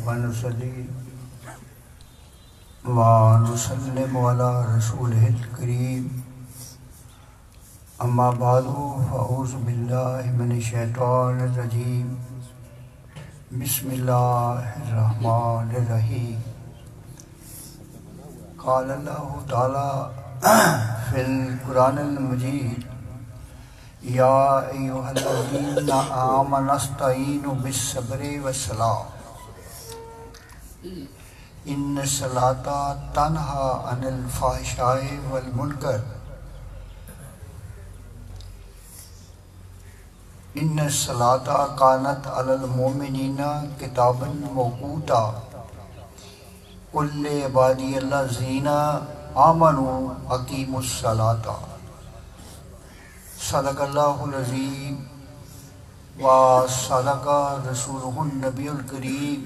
ونصلي ونسلم على رسوله الكريم أما بعد فأعوذ بالله من الشيطان الرجيم بسم الله الرحمن الرحيم قال الله تعالى في القرآن المجيد يا أيها الذين آمنوا استعينوا بالصبر والصلاة إن الصلاة تنهى عن الفحشاء والمنكر إن الصلاة كانت على المؤمنين كتابا موقوتا قل لعبادي الذين آمنوا أقيموا الصلاة صدق اللہ العظیم وصدق رسولہ النبی الکریم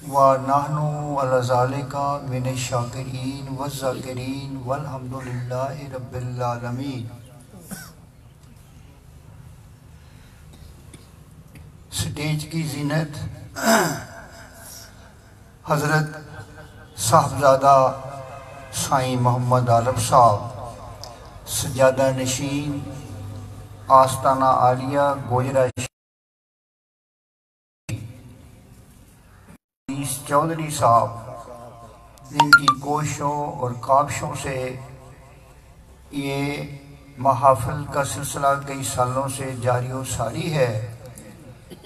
ونحن علی ذالک من الشاکرین والذاکرین والحمدللہ رب العالمین۔ سٹیج کی زینت حضرت صاحبزادہ سائیں محمد عارف صاحب، سجادہ نشین آستانہ عالیہ گوجرہ چودھری صاحب، جن کی کوششوں اور کاوشوں سے یہ محافل کا سلسلہ کئی سالوں سے جاری و ساری ہے،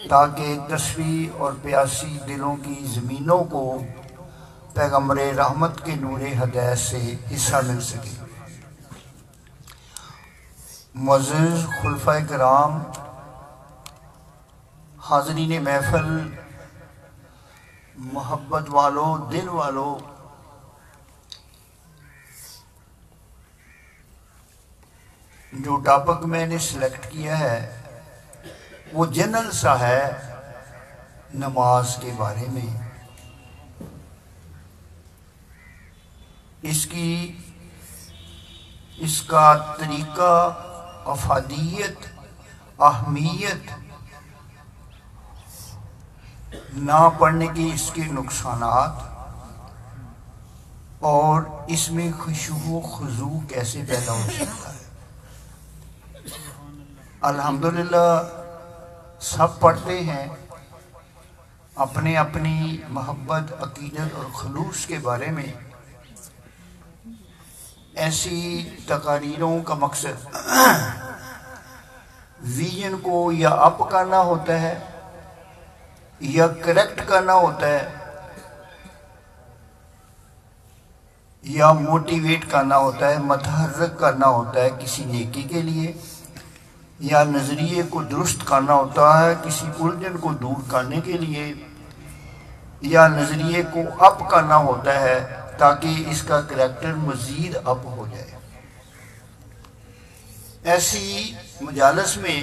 تاکہ تصفی اور پیاسی دلوں کی زمینوں کو پیغمبر رحمت کے نور ہدایت سے حصہ مل سکے۔ معزز خلفائے کرام، حاضرین محفل، محبت والوں، دل والوں، جو ٹاپک میں نے سلیکٹ کیا ہے وہ جنرل سا ہے نماز کے بارے میں۔ اس کا طریقہ، افادیت، اہمیت، نہ پڑھنے کے اس کے نقصانات، اور اس میں خشوع و خضوع کیسے پیدا ہو سکتا ہے۔ الحمدللہ سب پڑھتے ہیں، اپنے اپنی محبت، عقیدت اور خلوص کے بارے میں۔ ایسی تقاریروں کا مقصد ویژن کو یا اپ کرنا ہوتا ہے یا کریکٹ کرنا ہوتا ہے یا موٹیویٹ کرنا ہوتا ہے، متحرک کرنا ہوتا ہے کسی نیکی کے لیے، یا نظریے کو درست کرنا ہوتا ہے کسی الجھن کو دور کرنے کے لیے، یا نظریے کو اپ کرنا ہوتا ہے تاکہ اس کا کریکٹر مزید اپ ہو جائے۔ ایسی مجالس میں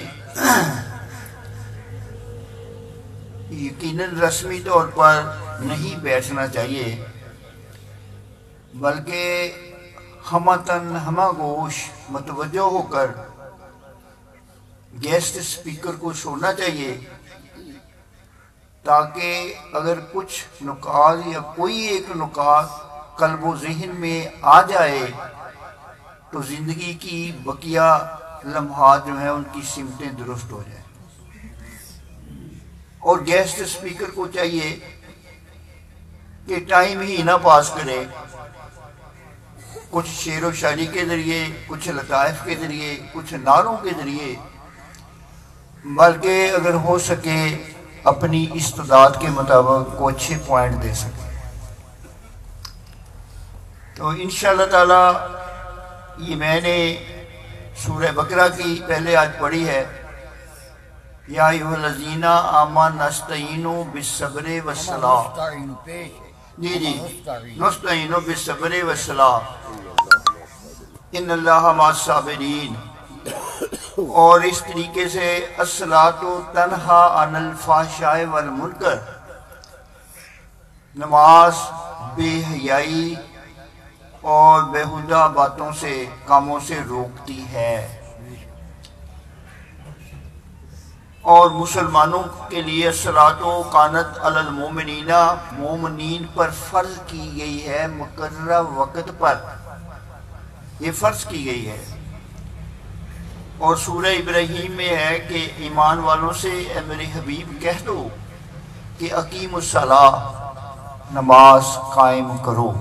یقیناً رسمی طور پر نہیں بیٹھنا چاہیے، بلکہ ہمتن ہمہ گوش متوجہ ہو کر گیسٹ اسپیکر کو سننا چاہیے، تاکہ اگر کچھ نکات یا کوئی ایک نکات قلب و ذہن میں آ جائے تو زندگی کی بقیہ لمحات جو ہیں ان کی سمتیں درست ہو جائیں۔ اور گیسٹ اسپیکر کو چاہیے کہ ٹائم ہی نہ پاس کرے کچھ شعر و شاعری کے ذریعے، کچھ لطائف کے ذریعے، کچھ نعروں کے ذریعے، بلکہ اگر ہو سکے اپنی استعداد کے مطابق کو اچھے پوائنٹ دے سکے۔ تو انشاءاللہ تعالی یہ میں نے سورہ بقرہ کی پہلے آج پڑھی ہے، یا ایھا الذین آمنوا استعینوا بالصبر والصلاۃ، جی نستعین بالصبر والصلاۃ ان اللہ مع الصابرین، اور اس طریقے سے الصلاۃ تنہی عن الفحشاء والمنکر، نماز بے حیائی اور بیہودہ باتوں سے، کاموں سے روکتی ہے۔ اور مسلمانوں کے لیے الصلاۃ کانت علی المؤمنین، مومنین پر فرض کی گئی ہے مقررہ وقت پر، یہ فرض کی گئی ہے۔ اور سورہ ابراہیم میں ہے کہ ایمان والوں سے اے میرے حبیب کہہ دو کہ اقیم الصلاۃ، نماز قائم کرو۔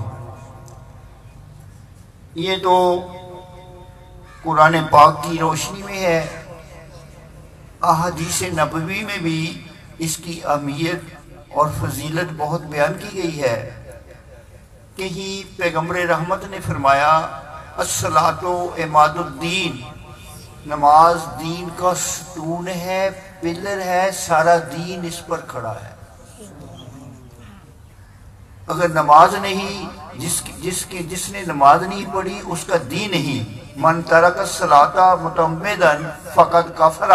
یہ تو قرآن پاک کی روشنی میں ہے، احادیث نبوی میں بھی اس کی اہمیت اور فضیلت بہت بیان کی گئی ہے۔ کہیں پیغمبر رحمت نے فرمایا الصلاۃ عماد الدین، نماز دین کا ستون ہے، پلر ہے، سارا دین اس پر کھڑا ہے۔ اگر نماز نہیں، جس نے نماز نہیں پڑھی اس کا دین نہیں۔ من ترک الصلاۃ متعمدا فقد کفر،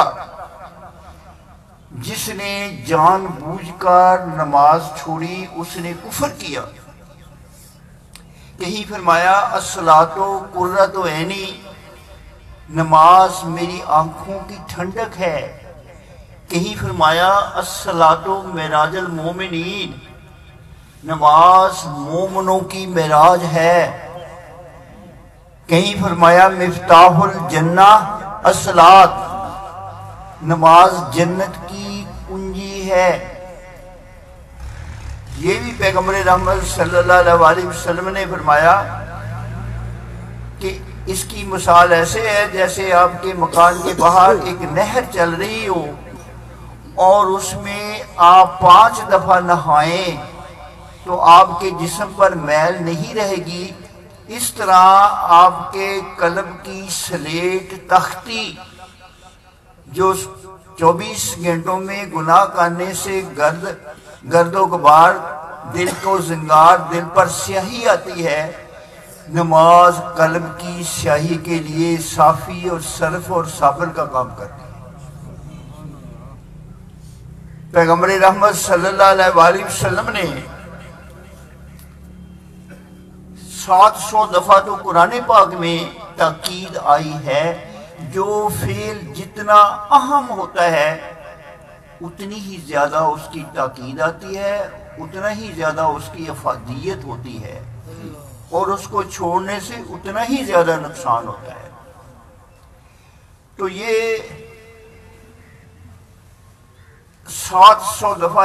جس نے جان بوجھ کر نماز چھوڑی اس نے کفر کیا۔ کہیں فرمایا الصلاۃ قرۃ عینی، نماز میری آنکھوں کی ٹھنڈک ہے۔ کہیں فرمایا الصلاۃ معراج المومنین، نماز مومنوں کی معراج ہے۔ کہیں فرمایا مفتاح الجنہ الصلاۃ، نماز جنت کی کنجی ہے۔ یہ بھی پیغمبر رحمت صلی اللہ علیہ وسلم نے فرمایا کہ اس کی مثال ایسے ہے جیسے آپ کے مکان کے باہر ایک نہر چل رہی ہو اور اس میں آپ 5 دفعہ نہائیں تو آپ کے جسم پر میل نہیں رہے گی۔ اس طرح آپ کے قلب کی سلیٹ تختی جو 24 گھنٹوں میں گناہ کرنے سے گرد و غبار دل کو زنگار، دل پر سیاہی آتی ہے، نماز قلب کی سیاہی کے لیے صافی اور صرف اور صابر کا کام کرتی ہے۔ پیغمبر رحمت صلی اللہ علیہ وسلم نے 700 دفعہ تو قرآن پاک میں تاکید آئی ہے، جو فعل جتنا اہم ہوتا ہے اتنی ہی زیادہ اس کی تاکید آتی ہے، اتنا ہی زیادہ اس کی افادیت ہوتی ہے، اور اس کو چھوڑنے سے اتنا ہی زیادہ نقصان ہوتا ہے۔ تو یہ 700 دفعہ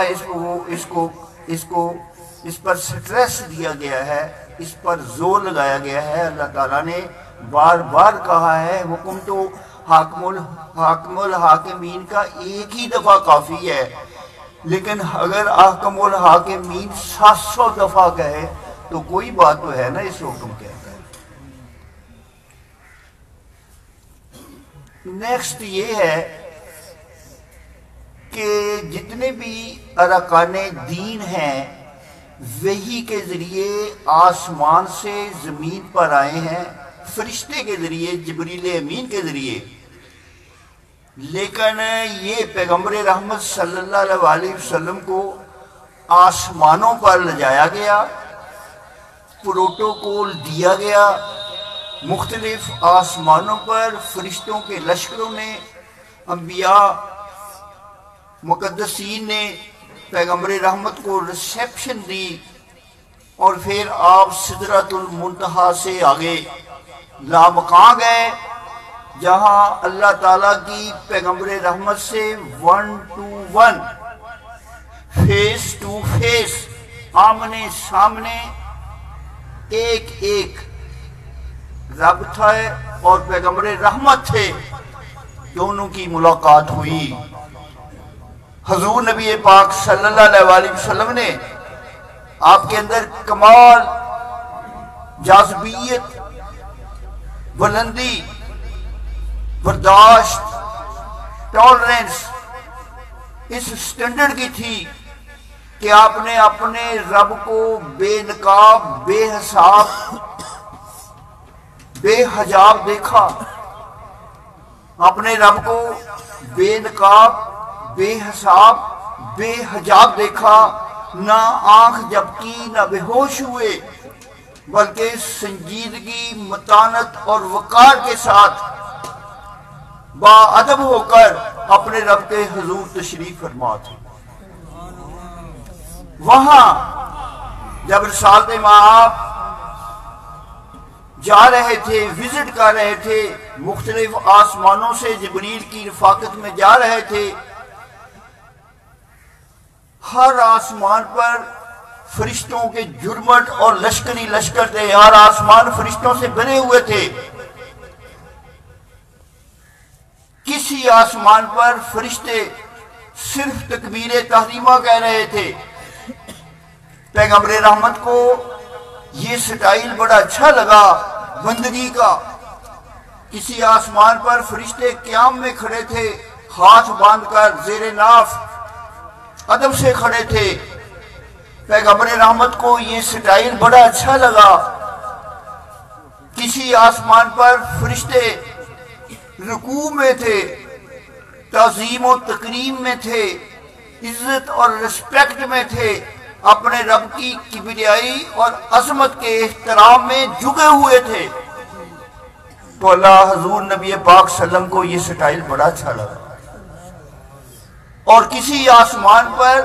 اس پر سٹریس دیا گیا ہے، اس پر زور لگایا گیا ہے۔ اللہ تعالیٰ نے بار بار کہا ہے، حکم تو حاکم الحاکمین کا ایک ہی دفعہ کافی ہے، لیکن اگر حاکم الحاکمین 700 دفعہ کہے تو کوئی بات تو ہے نا اس حکم کے اندر۔ نیکسٹ یہ ہے کہ جتنے بھی ارکان دین ہیں وحی کے ذریعے آسمان سے زمین پر آئے ہیں، فرشتے کے ذریعے، جبریل امین کے ذریعے، لیکن یہ پیغمبر رحمت صلی اللہ علیہ وسلم کو آسمانوں پر لجایا گیا، پروٹوکول دیا گیا، مختلف آسمانوں پر فرشتوں کے لشکروں نے، انبیاء مقدسین نے پیغمبر رحمت کو ریسیپشن دی، اور پھر آپ سدرۃ المنتہا سے آگے لامکاں گئے، جہاں اللہ تعالیٰ کی پیغمبر رحمت سے 1 to 1 فیس ٹو فیس، آمنے سامنے ایک ایک رب تھا اور پیغمبر رحمت تھے، دونوں کی ملاقات ہوئی۔ حضور نبی پاک صلی اللہ علیہ وسلم نے آپ کے اندر کمال، جاذبیت، بلندی، برداشت، ٹالرنس اس سٹینڈرڈ کی تھی کہ آپ نے اپنے رب کو بے نقاب، بے حساب، بے حجاب دیکھا، اپنے رب کو بے نقاب، بے حساب، بے حجاب دیکھا، نہ آنکھ جھپکی، نہ بے ہوش ہوئے، بلکہ سنجیدگی، متانت اور وقار کے ساتھ با ادب ہو کر اپنے رب کے حضور تشریف فرما تھے۔ وہاں جب رسالت مآب جا رہے تھے، وزٹ کر رہے تھے، مختلف آسمانوں سے جبریل کی رفاقت میں جا رہے تھے، ہر آسمان پر فرشتوں کے جرمٹ اور لشکری لشکر تھے، ہر آسمان فرشتوں سے بھرے ہوئے تھے۔ کسی آسمان پر فرشتے صرف تکبیر تحریمہ کہہ رہے تھے۔ پیغمبر رحمت کو یہ سٹائل بڑا اچھا لگا بندگی کا۔ کسی آسمان پر فرشتے قیام میں کھڑے تھے، ہاتھ باندھ کر زیر ناف ادب سے کھڑے تھے۔ پیغمبر رحمت کو یہ سٹائل بڑا اچھا لگا۔ کسی آسمان پر فرشتے رکوع میں تھے، تعظیم و تکریم میں تھے، عزت اور رسپیکٹ میں تھے، اپنے رب کی کبریائی اور عظمت کے احترام میں جھکے ہوئے تھے۔ تو اللہ حضور نبی پاک صلی اللہ علیہ وسلم کو یہ سٹائل بڑا اچھا لگا۔ اور کسی آسمان پر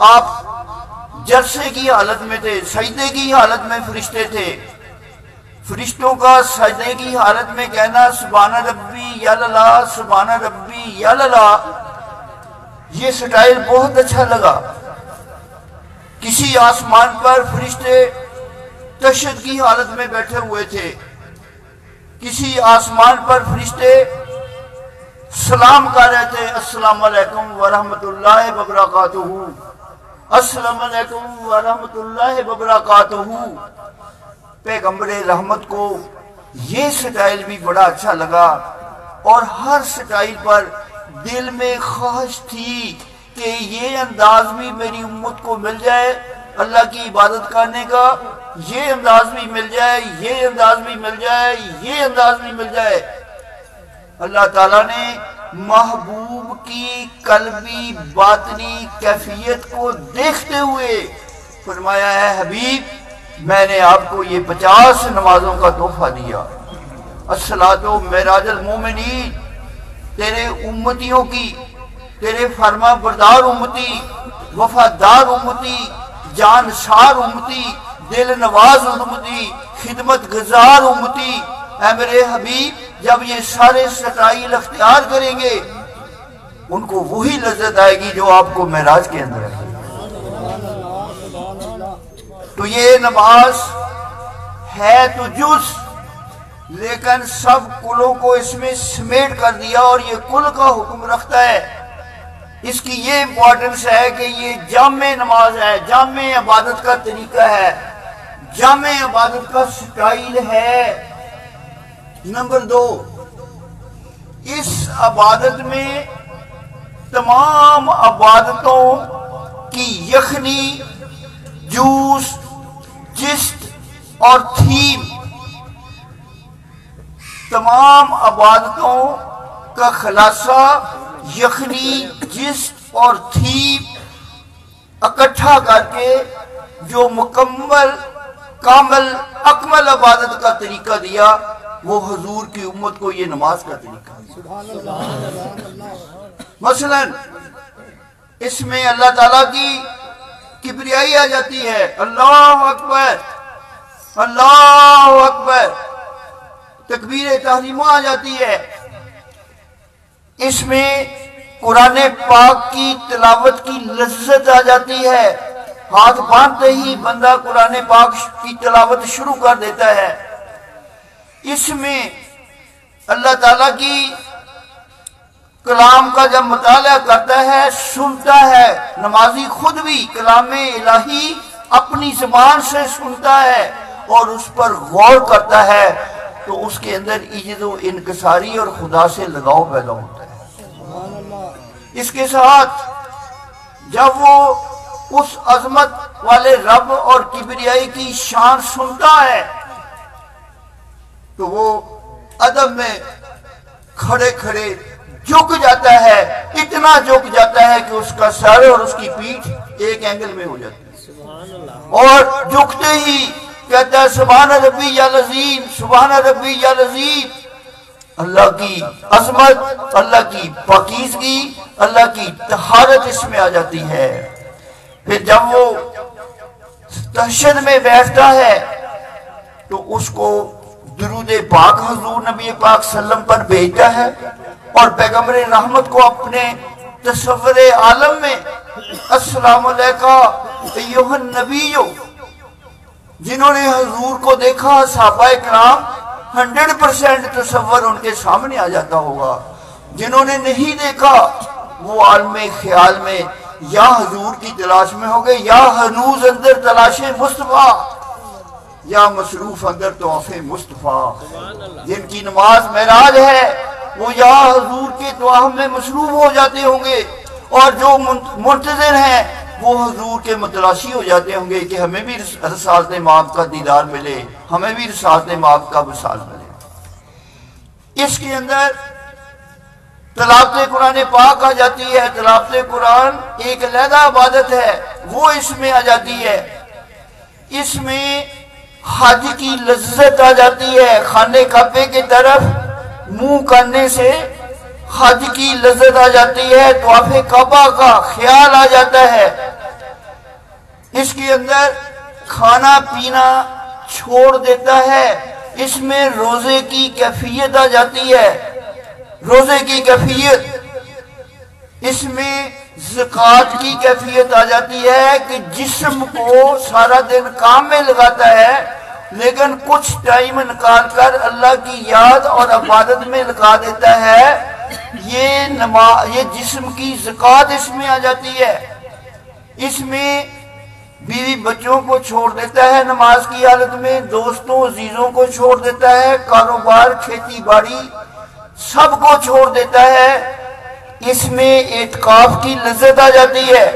آپ جلسے کی حالت میں تھے، سجدے کی حالت میں فرشتے تھے۔ فرشتوں کا سجدے کی حالت میں کہنا سبحان ربی یا اللہ، سبحان ربی یا اللہ، یہ سٹائل بہت اچھا لگا۔ کسی آسمان پر فرشتے تشہد کی حالت میں بیٹھے ہوئے تھے۔ کسی آسمان پر فرشتے سلام کر رہے تھے، السلام علیکم ورحمۃ اللہ وبرکاتہ، السلام علیکم ورحمۃ اللہ وبرکاتہ۔ پیغمبر رحمت کو یہ سٹائل بھی بڑا اچھا لگا، اور ہر سٹائل پر دل میں خواہش تھی کہ یہ انداز بھی میری امت کو مل جائے اللہ کی عبادت کرنے کا، یہ انداز بھی مل جائے، یہ انداز بھی مل جائے، یہ انداز بھی مل جائے۔ اللہ تعالیٰ نے محبوب کی قلبی باطنی کیفیت کو دیکھتے ہوئے فرمایا ہے حبیب میں نے آپ کو یہ 50 نمازوں کا تحفہ دیا، الصلاۃ معراج المومنین، تیرے امتیوں کی، تیرے فرما بردار امتی، وفادار امتی، جانسار امتی، دل نواز امتی، خدمت گزار امتی، اے میرے حبیب جب یہ سارے سٹائل اختیار کریں گے ان کو وہی لذت آئے گی جو آپ کو معراج کے اندر ہے۔ تو یہ نماز ہے تو جز، لیکن سب کلوں کو اس میں سمیٹ کر دیا، اور یہ کل کا حکم رکھتا ہے۔ اس کی یہ امپورٹنس ہے کہ یہ جامع نماز ہے، جامع عبادت کا طریقہ ہے، جامع عبادت کا سٹائل ہے۔ نمبر 2، اس عبادت میں تمام عبادتوں کی یخنی، جوس، جست اور تھیم، تمام عبادتوں کا خلاصہ یخنی، جست اور تھیم اکٹھا کر کے جو مکمل، کامل، اکمل عبادت کا طریقہ دیا وہ حضور کی امت کو یہ نماز کا طریقہ دیا۔ مثلا اس میں اللہ تعالیٰ کی کبریائی آ جاتی ہے، اللہ اکبر، اللہ اکبر، تکبیر تحریمہ آ جاتی ہے۔ اس میں قرآن پاک کی تلاوت کی لذت آ جاتی ہے، ہاتھ باندھتے ہی بندہ قرآن پاک کی تلاوت شروع کر دیتا ہے۔ اس میں اللہ تعالیٰ کی کلام کا جب مطالعہ کرتا ہے، سنتا ہے، نمازی خود بھی کلام الہی اپنی زبان سے سنتا ہے اور اس پر غور کرتا ہے، تو اس کے اندر عجز و انکساری اور خدا سے لگاؤ پیدا ہوتا ہے۔ اس کے ساتھ جب وہ اس عظمت والے رب اور کبریائی کی شان سنتا ہے تو وہ ادب میں کھڑے کھڑے جھک جاتا ہے، اتنا جھک جاتا ہے کہ اس کا سر اور اس کی پیٹھ ایک اینگل میں ہو جاتی ہے، اور جھکتے ہی کہتا ہے سبحان ربی العظیم، سبحان ربی العظیم۔ اللہ کی عظمت، اللہ کی پاکیزگی، اللہ کی طہارت اس میں آ جاتی ہے۔ پھر جب وہ تہجد میں بیٹھتا ہے تو اس کو درود پاک حضور نبی پاک صلی اللہ علیہ وسلم پر بھیجتا ہے، اور پیغمبر رحمت کو اپنے تصور عالم میں السلام علیکہ ایھا النبی، جنہوں نے حضور کو دیکھا صحابہ کرام 100% تصور ان کے سامنے آ جاتا ہوگا۔ جنہوں نے نہیں دیکھا وہ عالم خیال میں یا حضور کی تلاش میں ہو گئے، یا ہنوز اندر تلاش مصطفیٰ، یا مصروف اندر طواف مصطفیٰ۔ جن کی نماز معراج ہے وہ یا حضور کے طواف میں مصروف ہو جاتے ہوں گے، اور جو منتظر ہیں وہ حضور کے متلاشی ہو جاتے ہوں گے کہ ہمیں بھی رسالت مآب کا دیدار ملے، ہمیں بھی رسالت مآب کا وصال ملے۔ اس کے اندر تلاوت قرآن پاک آ جاتی ہے۔ تلاوت قرآن ایک علیحدہ عبادت ہے، وہ اس میں آ جاتی ہے۔ اس میں حج کی لذت آ جاتی ہے، خانے کعبے کی طرف منہ کرنے سے حج کی لذت آ جاتی ہے، طواف کعبہ کا خیال آ جاتا ہے۔ اس کے اندر کھانا پینا چھوڑ دیتا ہے، اس میں روزے کی کیفیت آ جاتی ہے، روزے کی کیفیت۔ اس میں زکوٰۃ کی کیفیت آ جاتی ہے کہ جسم کو سارا دن کام میں لگاتا ہے، لیکن کچھ ٹائم نکال کر اللہ کی یاد اور عبادت میں لگا دیتا ہے۔ یہ جسم کی زکوٰۃ اس میں آ جاتی ہے۔ اس میں بیوی بچوں کو چھوڑ دیتا ہے نماز کی حالت میں، دوستوں عزیزوں کو چھوڑ دیتا ہے، کاروبار کھیتی باڑی سب کو چھوڑ دیتا ہے۔ اس میں اعتکاف کی لذت آ جاتی ہے۔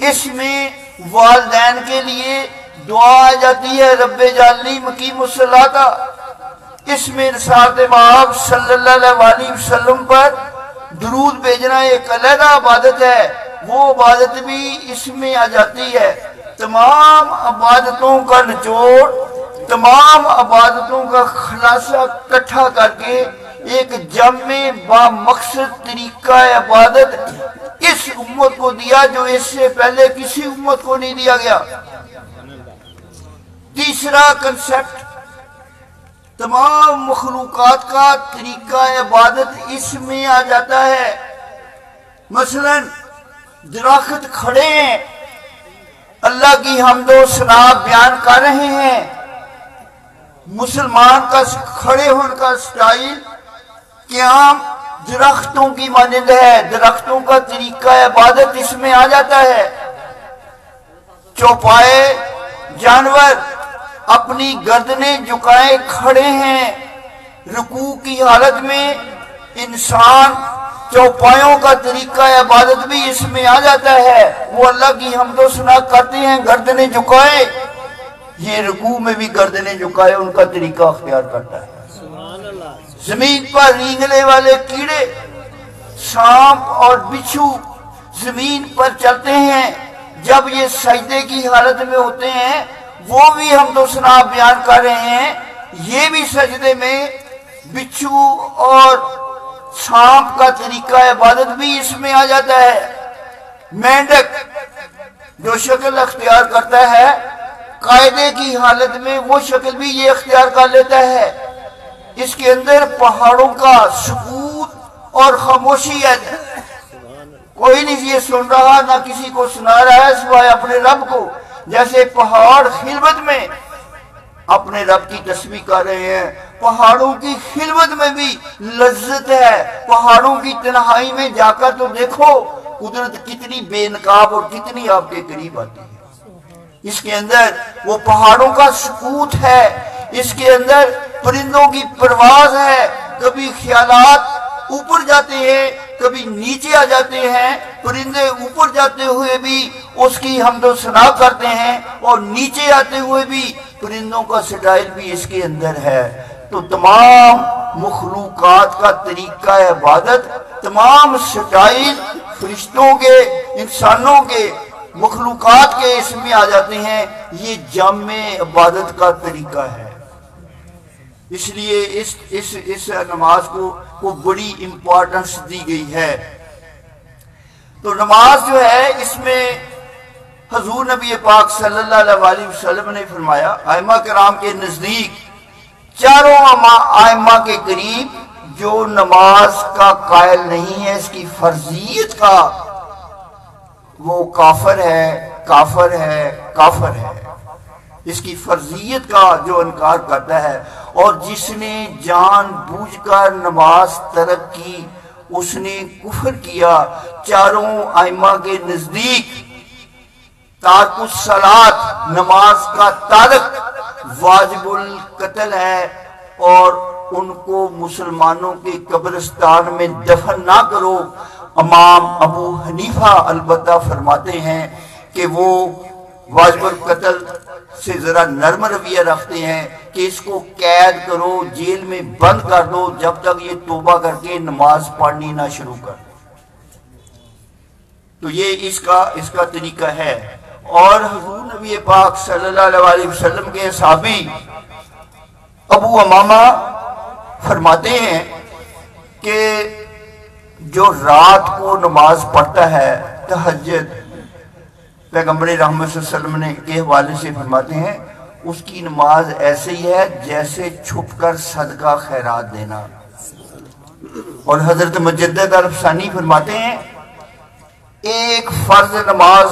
اس میں والدین کے لیے دعا آ جاتی ہے، رب اجعلنی مقیم الصلاۃ۔ اس میں رسالت مآب صلی اللہ علیہ وسلم پر درود بھیجنا ایک علیحدہ عبادت ہے، وہ عبادت بھی اس میں آ جاتی ہے۔ تمام عبادتوں کا نچوڑ، تمام عبادتوں کا خلاصہ اکٹھا کر کے ایک جامع با مقصد طریقہ عبادت اس امت کو دیا جو اس سے پہلے کسی امت کو نہیں دیا گیا۔ تیسرا کنسپٹ، تمام مخلوقات کا طریقہ عبادت اس میں آ جاتا ہے۔ مثلا درخت کھڑے ہیں، اللہ کی حمد و ثنا بیان کر رہے ہیں۔ مسلمان کا کھڑے ہونے کا سٹائل قیام درختوں کی مانند ہے، درختوں کا طریقہ عبادت اس میں آ جاتا ہے۔ چوپائے جانور اپنی گردنیں جھکائے کھڑے ہیں رکوع کی حالت میں، انسان چوپایوں کا طریقہ عبادت بھی اس میں آ جاتا ہے۔ وہ اللہ کی حمد و ثنا کرتے ہیں گردنیں جھکائے، یہ رکوع میں بھی گردنیں جھکائے ان کا طریقہ اختیار کرتا ہے۔ زمین پر رینگنے والے کیڑے، سانپ اور بچھو زمین پر چلتے ہیں، جب یہ سجدے کی حالت میں ہوتے ہیں وہ بھی حمد و ثنا بیان کر رہے ہیں، یہ بھی سجدے میں بچھو اور سانپ کا طریقہ عبادت بھی اس میں آ جاتا ہے۔ مینڈک جو شکل اختیار کرتا ہے قاعدے کی حالت میں، وہ شکل بھی یہ اختیار کر لیتا ہے۔ اس کے اندر پہاڑوں کا سکوت اور خاموشی ہے، کوئی نہیں یہ سن رہا نہ کسی کو سنا رہا ہے سوائے اپنے رب کو۔ جیسے پہاڑ خلوت میں اپنے رب کی تسبیح کر رہے ہیں، پہاڑوں کی خلوت میں بھی لذت ہے۔ پہاڑوں کی تنہائی میں جا کر تو دیکھو قدرت کتنی بے نقاب اور کتنی آپ کے قریب آتی ہے۔ اس کے اندر وہ پہاڑوں کا سکوت ہے، اس کے اندر پرندوں کی پرواز ہے، کبھی خیالات اوپر جاتے ہیں کبھی نیچے آ جاتے ہیں، پرندے اوپر جاتے ہوئے بھی اس کی حمد و ثنا کرتے ہیں اور نیچے آتے ہوئے بھی پرندوں کا سٹائل بھی اس کے اندر ہے۔ تو تمام مخلوقات کا طریقہ عبادت، تمام سٹائل فرشتوں کے، انسانوں کے، مخلوقات کے اس میں آ جاتے ہیں۔ یہ جامع عبادت کا طریقہ ہے۔ اس لیے اس نماز کو بڑی امپورٹنس دی گئی ہے۔ تو نماز جو ہے اس میں حضور نبی پاک صلی اللہ علیہ وسلم نے فرمایا، ائمہ کرام کے نزدیک چاروں ائمہ کے قریب جو نماز کا قائل نہیں ہے، اس کی فرضیت کا، وہ کافر ہے، کافر ہے، کافر ہے۔ اس کی فرضیت کا جو انکار کرتا ہے، اور جس نے جان بوجھ کر نماز ترک کی اس نے کفر کیا۔ چاروں ائمہ کے نزدیک تارک الصلاۃ، نماز کا تارک، واجب القتل ہے، اور ان کو مسلمانوں کے قبرستان میں دفن نہ کرو۔ امام ابو حنیفہ البتہ فرماتے ہیں کہ وہ واجب القتل سے ذرا نرم رویہ رکھتے ہیں کہ اس کو قید کرو، جیل میں بند کر دو جب تک یہ توبہ کر کے نماز پڑھنی نہ شروع کر۔ تو یہ اس کا طریقہ ہے۔ اور حضور نبی پاک صلی اللہ علیہ وسلم کے صحابی ابو امامہ فرماتے ہیں کہ جو رات کو نماز پڑھتا ہے تہجد، پیغمبر رحمت صلی اللہ علیہ وسلم کے حوالے سے فرماتے ہیں اس کی نماز ایسے ہی ہے جیسے چھپ کر صدقہ خیرات دینا۔ اور حضرت مجدد الفسانی فرماتے ہیں ایک فرض نماز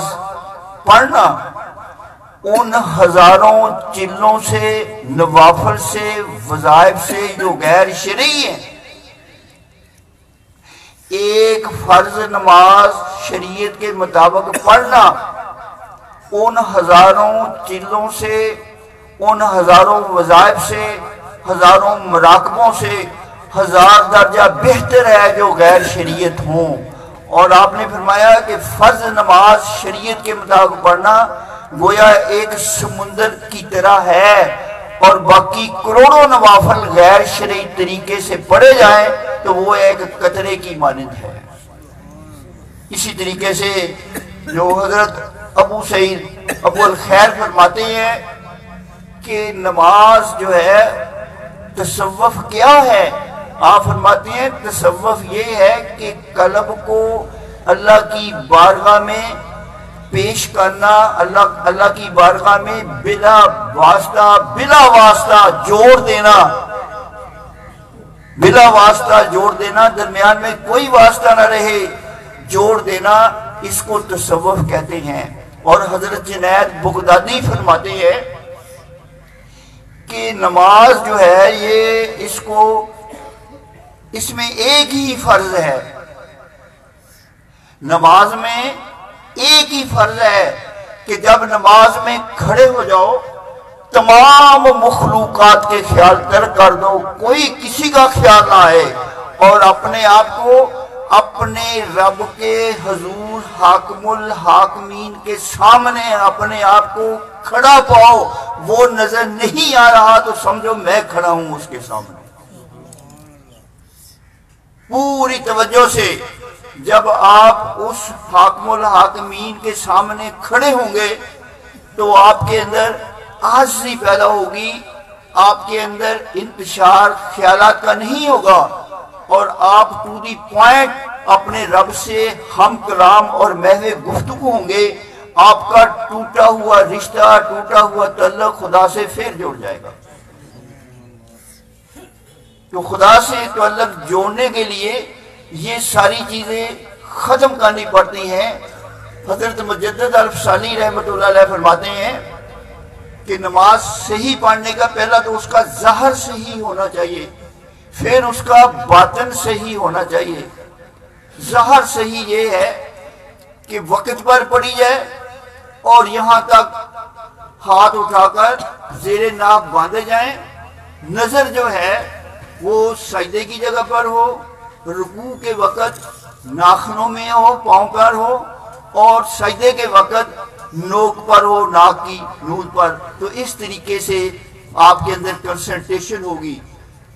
پڑھنا ان ہزاروں چلوں سے، نوافل سے، وظائف سے جو غیر شرعی ہیں، ایک فرض نماز شریعت کے مطابق پڑھنا ان ہزاروں چلوں سے، ان ہزاروں وظائف سے، ہزاروں مراقبوں سے ہزار درجہ بہتر ہے جو غیر شریعت ہوں۔ اور آپ نے فرمایا کہ فرض نماز شریعت کے مطابق پڑھنا گویا ایک سمندر کی طرح ہے، اور باقی کروڑوں نوافل غیر شرعی طریقے سے پڑھے جائیں تو وہ ایک قطرے کی مانند ہے۔ اسی طریقے سے جو حضرت ابو سعید ابو الخیر فرماتے ہیں کہ نماز جو ہے تصوف کیا ہے، آپ فرماتے ہیں تصوف یہ ہے کہ قلب کو اللہ کی بارگاہ میں پیش کرنا، اللہ کی بارگاہ میں بلا واسطہ جوڑ دینا، بلا واسطہ جوڑ دینا، درمیان میں کوئی واسطہ نہ رہے، جوڑ دینا، اس کو تصوف کہتے ہیں۔ اور حضرت جنید بغدادی فرماتے ہیں کہ نماز جو ہے یہ اس میں ایک ہی فرض ہے، نماز میں ایک ہی فرض ہے کہ جب نماز میں کھڑے ہو جاؤ تمام مخلوقات کے خیال ترک کر دو، کوئی کسی کا خیال نہ آئے، اور اپنے آپ کو اپنے رب کے حضور حاکم الحاکمین کے سامنے اپنے آپ کو کھڑا پاؤ۔ وہ نظر نہیں آ رہا تو سمجھو میں کھڑا ہوں اس کے سامنے، پوری توجہ سے۔ جب آپ اس حاکم الحاکمین کے سامنے کھڑے ہوں گے تو آپ کے اندر عاجزی پیدا ہوگی، آپ کے اندر انتشار خیالات کا نہیں ہوگا، اور آپ ٹو دی پوائنٹ اپنے رب سے ہم کلام اور محو گفتگو ہوں گے۔ آپ کا ٹوٹا ہوا رشتہ، ٹوٹا ہوا تعلق خدا سے پھر جڑ جائے گا۔ تو خدا سے تعلق جوڑنے کے لیے یہ ساری چیزیں ختم کرنی پڑتی ہیں۔ حضرت مجدد الفسانی رحمۃ اللہ علیہ فرماتے ہیں کہ نماز صحیح پڑھنے کا پہلا تو اس کا ظاہر صحیح ہونا چاہیے، پھر اس کا باطن صحیح ہونا چاہیے۔ ظاہر صحیح یہ ہے کہ وقت پر پڑھی جائے اور یہاں تک ہاتھ اٹھا کر زیر ناف باندھے جائیں، نظر جو ہے وہ سجدے کی جگہ پر ہو، رکوع کے وقت ناخنوں میں ہو، پاؤں پر ہو، اور سجدے کے وقت نوک پر ہو، ناک کی نوک پر۔ تو اس طریقے سے آپ کے اندر کنسنٹریشن ہوگی۔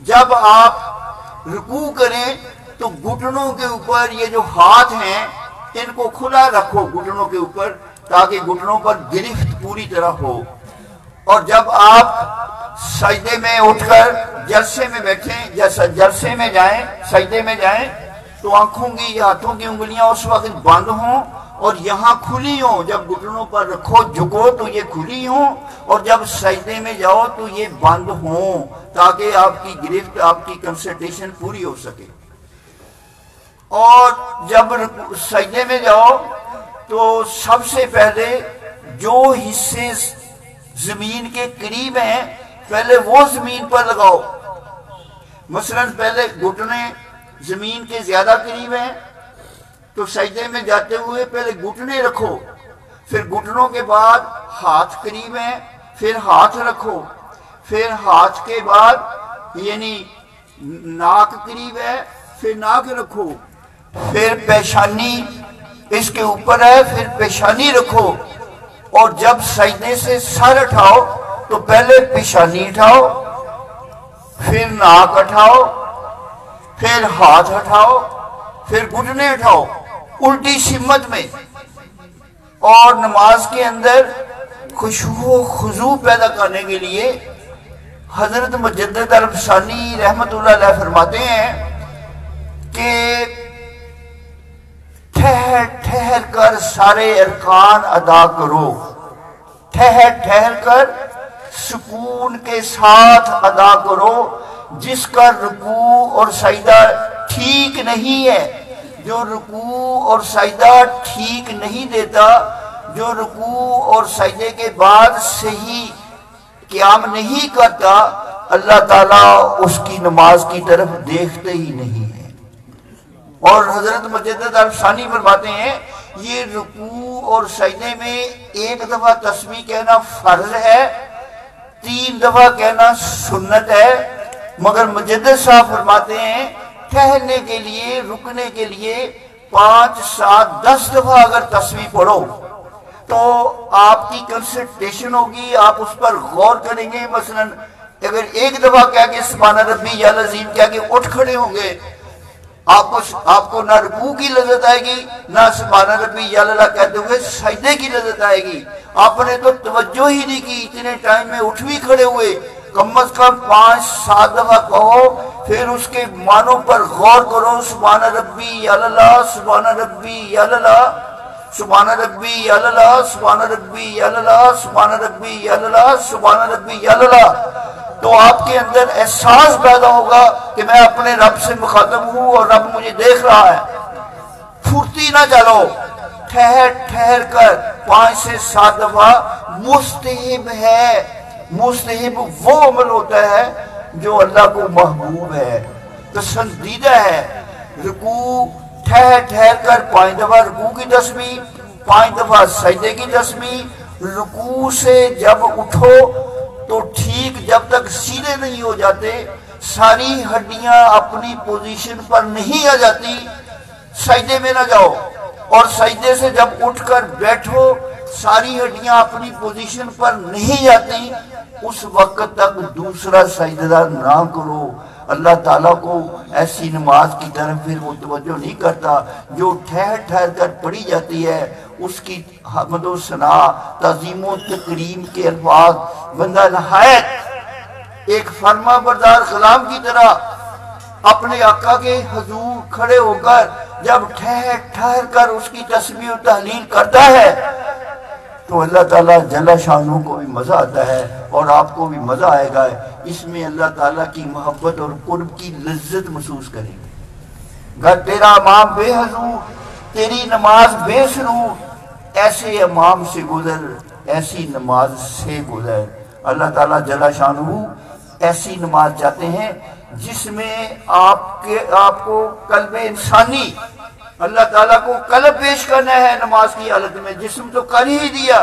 جب آپ رکوع کریں تو گھٹنوں کے اوپر یہ جو ہاتھ ہیں ان کو کھلا رکھو گھٹنوں کے اوپر، تاکہ گھٹنوں پر گرفت پوری طرح ہو، اور جب آپ سجدے میں اٹھ کر جلسے میں بیٹھیں یا جلسے میں جائیں، سجدے میں جائیں، تو آنکھوں کی یا ہاتھوں کی انگلیاں اس وقت بند ہوں اور یہاں کھلی ہوں. جب گھٹنوں پر رکھو جھکو تو یہ کھلی ہوں، اور جب سجدے میں جاؤ تو یہ بند ہوں، تاکہ آپ کی گرفت، آپ کی کنسنٹریشن پوری ہو سکے. اور جب سجدے میں جاؤ تو سب سے پہلے جو حصے زمین کے قریب ہیں پہلے وہ زمین پر لگاؤ. مثلا پہلے گھٹنے زمین کے زیادہ قریب ہیں تو سجدے میں جاتے ہوئے پہلے گھٹنے رکھو، پھر گھٹنوں کے بعد ہاتھ قریب ہیں، پھر ہاتھ رکھو، پھر ہاتھ کے بعد یعنی ناک قریب ہے، پھر ناک رکھو، پھر پیشانی اس کے اوپر ہے، پھر پیشانی رکھو. اور جب سجدے سے سر اٹھاؤ تو پہلے پیشانی اٹھاؤ، پھر ناک اٹھاؤ، پھر ہاتھ اٹھاؤ، پھر گھٹنے اٹھاؤ الٹی سمت میں. اور نماز کے اندر خشوع و خضوع پیدا کرنے کے لیے حضرت مجدد الفسانی رحمت اللہ علیہ فرماتے ہیں کہ ٹھہر ٹھہر کر سارے ارکان ادا کرو، ٹھہر ٹھہر کر سکون کے ساتھ ادا کرو. جس کا رکوع اور سجدہ ٹھیک نہیں ہے، جو رکوع اور سجدہ ٹھیک نہیں دیتا، جو رکوع اور سجدے کے بعد صحیح قیام نہیں کرتا، اللہ تعالیٰ اس کی نماز کی طرف دیکھتے ہی نہیں ہے. اور حضرت مجدد الفسانی فرماتے ہیں یہ رکوع اور سجدے میں ایک دفعہ تسبیح کہنا فرض ہے، 3 دفعہ کہنا سنت ہے، مگر مجدد صاحب فرماتے ہیں ٹھہرنے کے لیے، رکنے کے لیے 5، 7، 10 دفعہ اگر تسبیح پڑھو تو آپ کی کنسنٹریشن ہوگی، آپ اس پر غور کریں گے. مثلا اگر ایک دفعہ کہہ کے سبحان ربی یا العظیم کہہ کے اٹھ کھڑے ہوں گے، آپ کو نہ رکوع کی لذت آئے گی، نہ سبحان ربی یا اللہ کہتے ہوئے سجدے کی لذت آئے گی. آپ نے تو توجہ ہی نہیں کی، اتنے ٹائم میں اٹھ بھی کھڑے ہوئے. کم از کم 5، 7 دفعہ کہو، پھر اس کے معنوں پر غور کرو. سبحان ربی یا اللہ، سبحان ربی یا اللہ، سبحان ربی یا اللہ، سبحان ربی یا اللہ، سبحان ربی یا اللہ، سبحان ربی یا اللہ. تو آپ کے اندر احساس پیدا ہوگا کہ میں اپنے رب سے مخاطب ہوں اور رب مجھے دیکھ رہا ہے. پھرتی نہ چلو، ٹھہر ٹھہر کر 5 سے 7 دفعہ. مستحب ہے، مستحب وہ عمل ہوتا ہے جو اللہ کو محبوب ہے، پسندیدہ ہے. رکوع ٹھہر ٹھہر کر 5 دفعہ رکوع کی تسبیح، 5 دفعہ سجدے کی تسبیح. رکوع سے جب اٹھو تو ٹھیک جب تک سیدھے نہیں ہو جاتے، ساری ہڈیاں اپنی پوزیشن پر نہیں آ جاتی، سجدے میں نہ جاؤ. اور سجدے سے جب اٹھ کر بیٹھو ساری ہڈیاں اپنی پوزیشن پر نہیں جاتی، اس وقت تک دوسرا سجدہ نہ کرو. اللہ تعالیٰ کو ایسی نماز کی طرف پھر وہ توجہ نہیں کرتا جو ٹھہر ٹھہر کر پڑھی جاتی ہے. اس کی حمد و ثنا، تعظیم و تکریم کے الفاظ بندہ نہایت ایک فرما بردار غلام کی طرح اپنے آقا کے حضور کھڑے ہو کر جب ٹھہر ٹھہر کر اس کی تسبیح و تحلیل کرتا ہے تو اللہ تعالیٰ جل شانہ کو بھی مزہ آتا ہے اور آپ کو بھی مزہ آئے گا. اس میں اللہ تعالیٰ کی محبت اور قرب کی لذت محسوس کریں گے. اگر تیرا امام بے حضور، تیری نماز بے سرور، ایسے امام سے گزر، ایسی نماز سے گزر. اللہ تعالیٰ جل شانہ ایسی نماز چاہتے ہیں جس میں آپ کو قلب انسانی، اللہ تعالیٰ کو قلب پیش کرنا ہے نماز کی حالت میں. جسم تو کر ہی دیا.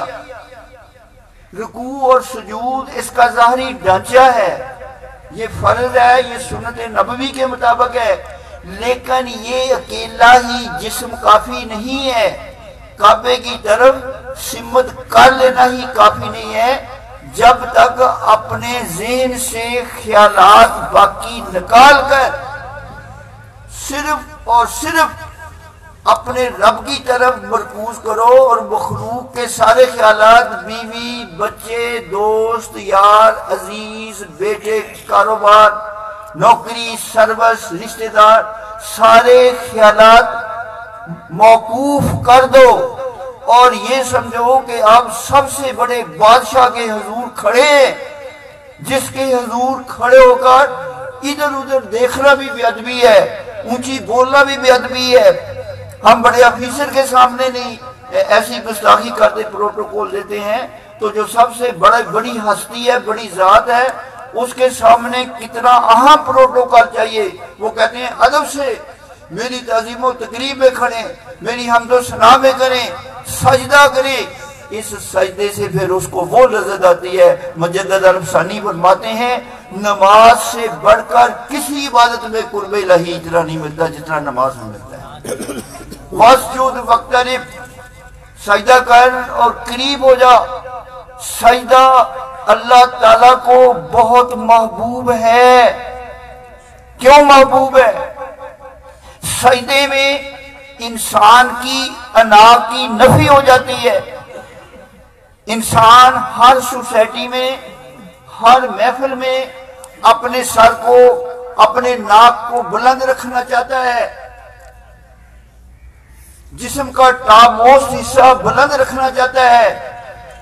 رکوع اور سجود اس کا ظاہری ڈھانچہ ہے، یہ فرض ہے، یہ سنت نبوی کے مطابق ہے، لیکن یہ اکیلا ہی جسم کافی نہیں ہے. کعبے کی طرف سمت کر لینا ہی کافی نہیں ہے. جب تک اپنے ذہن سے خیالات باقی نکال کر صرف اور صرف اپنے رب کی طرف مرکوز کرو اور مخلوق کے سارے خیالات، بیوی، بچے، دوست، یار، عزیز، بیٹے، کاروبار، نوکری، سروس، رشتہ دار، سارے خیالات موقوف کر دو اور یہ سمجھو کہ آپ سب سے بڑے بادشاہ کے حضور کھڑے ہیں، جس کے حضور کھڑے ہو کر ادھر ادھر دیکھنا بھی بے ادبی ہے، اونچی بولنا بھی بے ادبی ہے۔ ہم بڑے آفیسر کے سامنے نہیں ایسی گستاخی کرتے، پروٹوکول دیتے ہیں، تو جو سب سے بڑی ہستی ہے، بڑی ذات ہے، اس کے سامنے کتنا اہم پروٹوکول چاہیے۔ وہ کہتے ہیں ادب سے میری تعظیم و تقریب میں کھڑیں، میری حمد و ثنا میں کریں، سجدہ کریں۔ اس سجدے سے پھر اس کو وہ لذت آتی ہے۔ مجدد الفسانی فرماتے ہیں نماز سے بڑھ کر کسی عبادت میں قرب الہی اتنا نہیں ملتا جتنا نماز میں ملتا ہے۔ واسجد واقترب، سجدہ کر اور قریب ہو جا۔ سجدہ اللہ تعالیٰ کو بہت محبوب ہے۔ کیوں محبوب ہے؟ سجدے میں انسان کی انا کی نفی ہو جاتی ہے۔ انسان ہر سوسائٹی میں، ہر محفل میں اپنے سر کو، اپنے ناک کو بلند رکھنا چاہتا ہے، جسم کا ٹاپ موسٹ حصہ بلند رکھنا چاہتا ہے،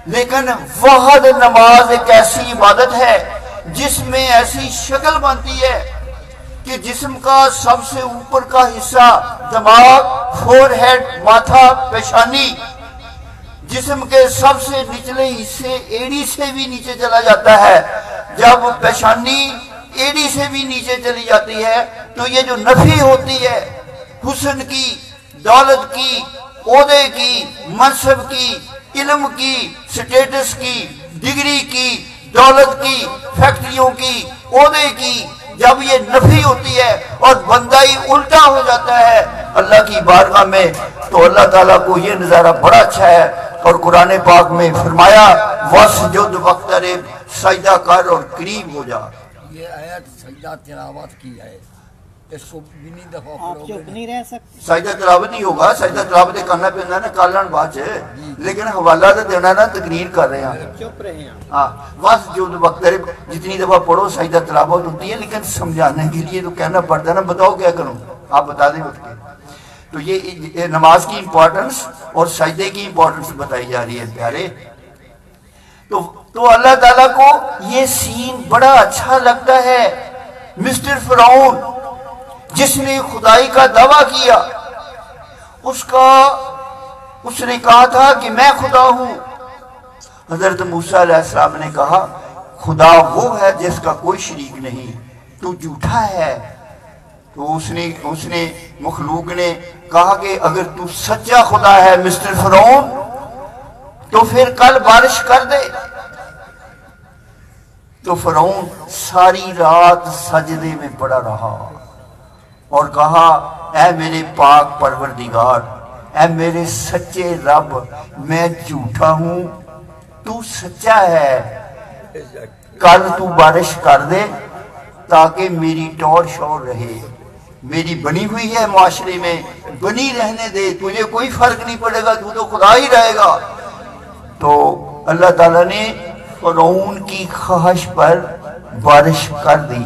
لیکن واحد نماز ایک ایسی عبادت ہے جس میں ایسی شکل بنتی ہے کہ جسم کا سب سے اوپر کا حصہ دماغ، فور ہیڈ، ماتھا، پیشانی، جسم کے سب سے نچلے حصے ایڑی سے بھی نیچے چلا جاتا ہے۔ جب پیشانی ایڑی سے بھی نیچے چلی جاتی ہے تو یہ جو نفی ہوتی ہے حسن کی، دولت کی، عہدے کی، منصب کی، علم کی، سٹیٹس کی، ڈگری کی، دولت کی، فیکٹریوں کی، عہدے کی، جب یہ نفی ہوتی ہے اور بندہ ہی الٹا ہو جاتا ہے اللہ کی بارگاہ میں، تو اللہ تعالیٰ کو یہ نظارہ بڑا اچھا ہے۔ اور قرآن پاک میں فرمایا واسجد واقترب، سجدہ کر اور قریب ہو جا۔ یہ آیت سجدہ تلاوت کی ہے، اس کو بینی دفعہ آپ چپ نہیں رہ سکتے۔ سجدہ تلاوت نہیں ہوگا، سجدہ تلاوت کرنا پہنا نا کالن بات ہے، لیکن حوالہ تو دینا نا، تقریر کر رہے ہیں۔ چپ رہے ہیں ہاں، واسجد واقترب جتنی دفعہ پڑھو سجدہ تلاوت ہوتی ہے، لیکن سمجھانے کے لیے تو کہنا پڑتا ہے نا، بتاؤ کیا کروں، آپ بتا دیں اٹھ کے۔ تو یہ نماز کی امپورٹنس اور سجدے کی امپورٹنس بتائی جا رہی ہے پیارے۔ تو اللہ تعالیٰ کو یہ سین بڑا اچھا لگتا ہے۔ مسٹر فرعون جس نے خدائی کا دعویٰ کیا، اس نے کہا تھا کہ میں خدا ہوں۔ حضرت موسیٰ علیہ السلام نے کہا خدا وہ ہے جس کا کوئی شریک نہیں، تو جھوٹا ہے۔ تو اس نے مخلوق نے کہا کہ اگر تو سچا خدا ہے مسٹر فرعون تو پھر کل بارش کر دے۔ تو فرعون ساری رات سجدے میں پڑا رہا اور کہا اے میرے پاک پروردگار، اے میرے سچے رب، میں جھوٹا ہوں، تو سچا ہے، کل تو بارش کر دے تاکہ میری ٹور شور رہے، میری بنی ہوئی ہے معاشرے میں، بنی رہنے دے، تجھے کوئی فرق نہیں پڑے گا، تو خدا ہی رہے گا۔ تو اللہ تعالیٰ نے فرعون کی خواہش پر بارش کر دی۔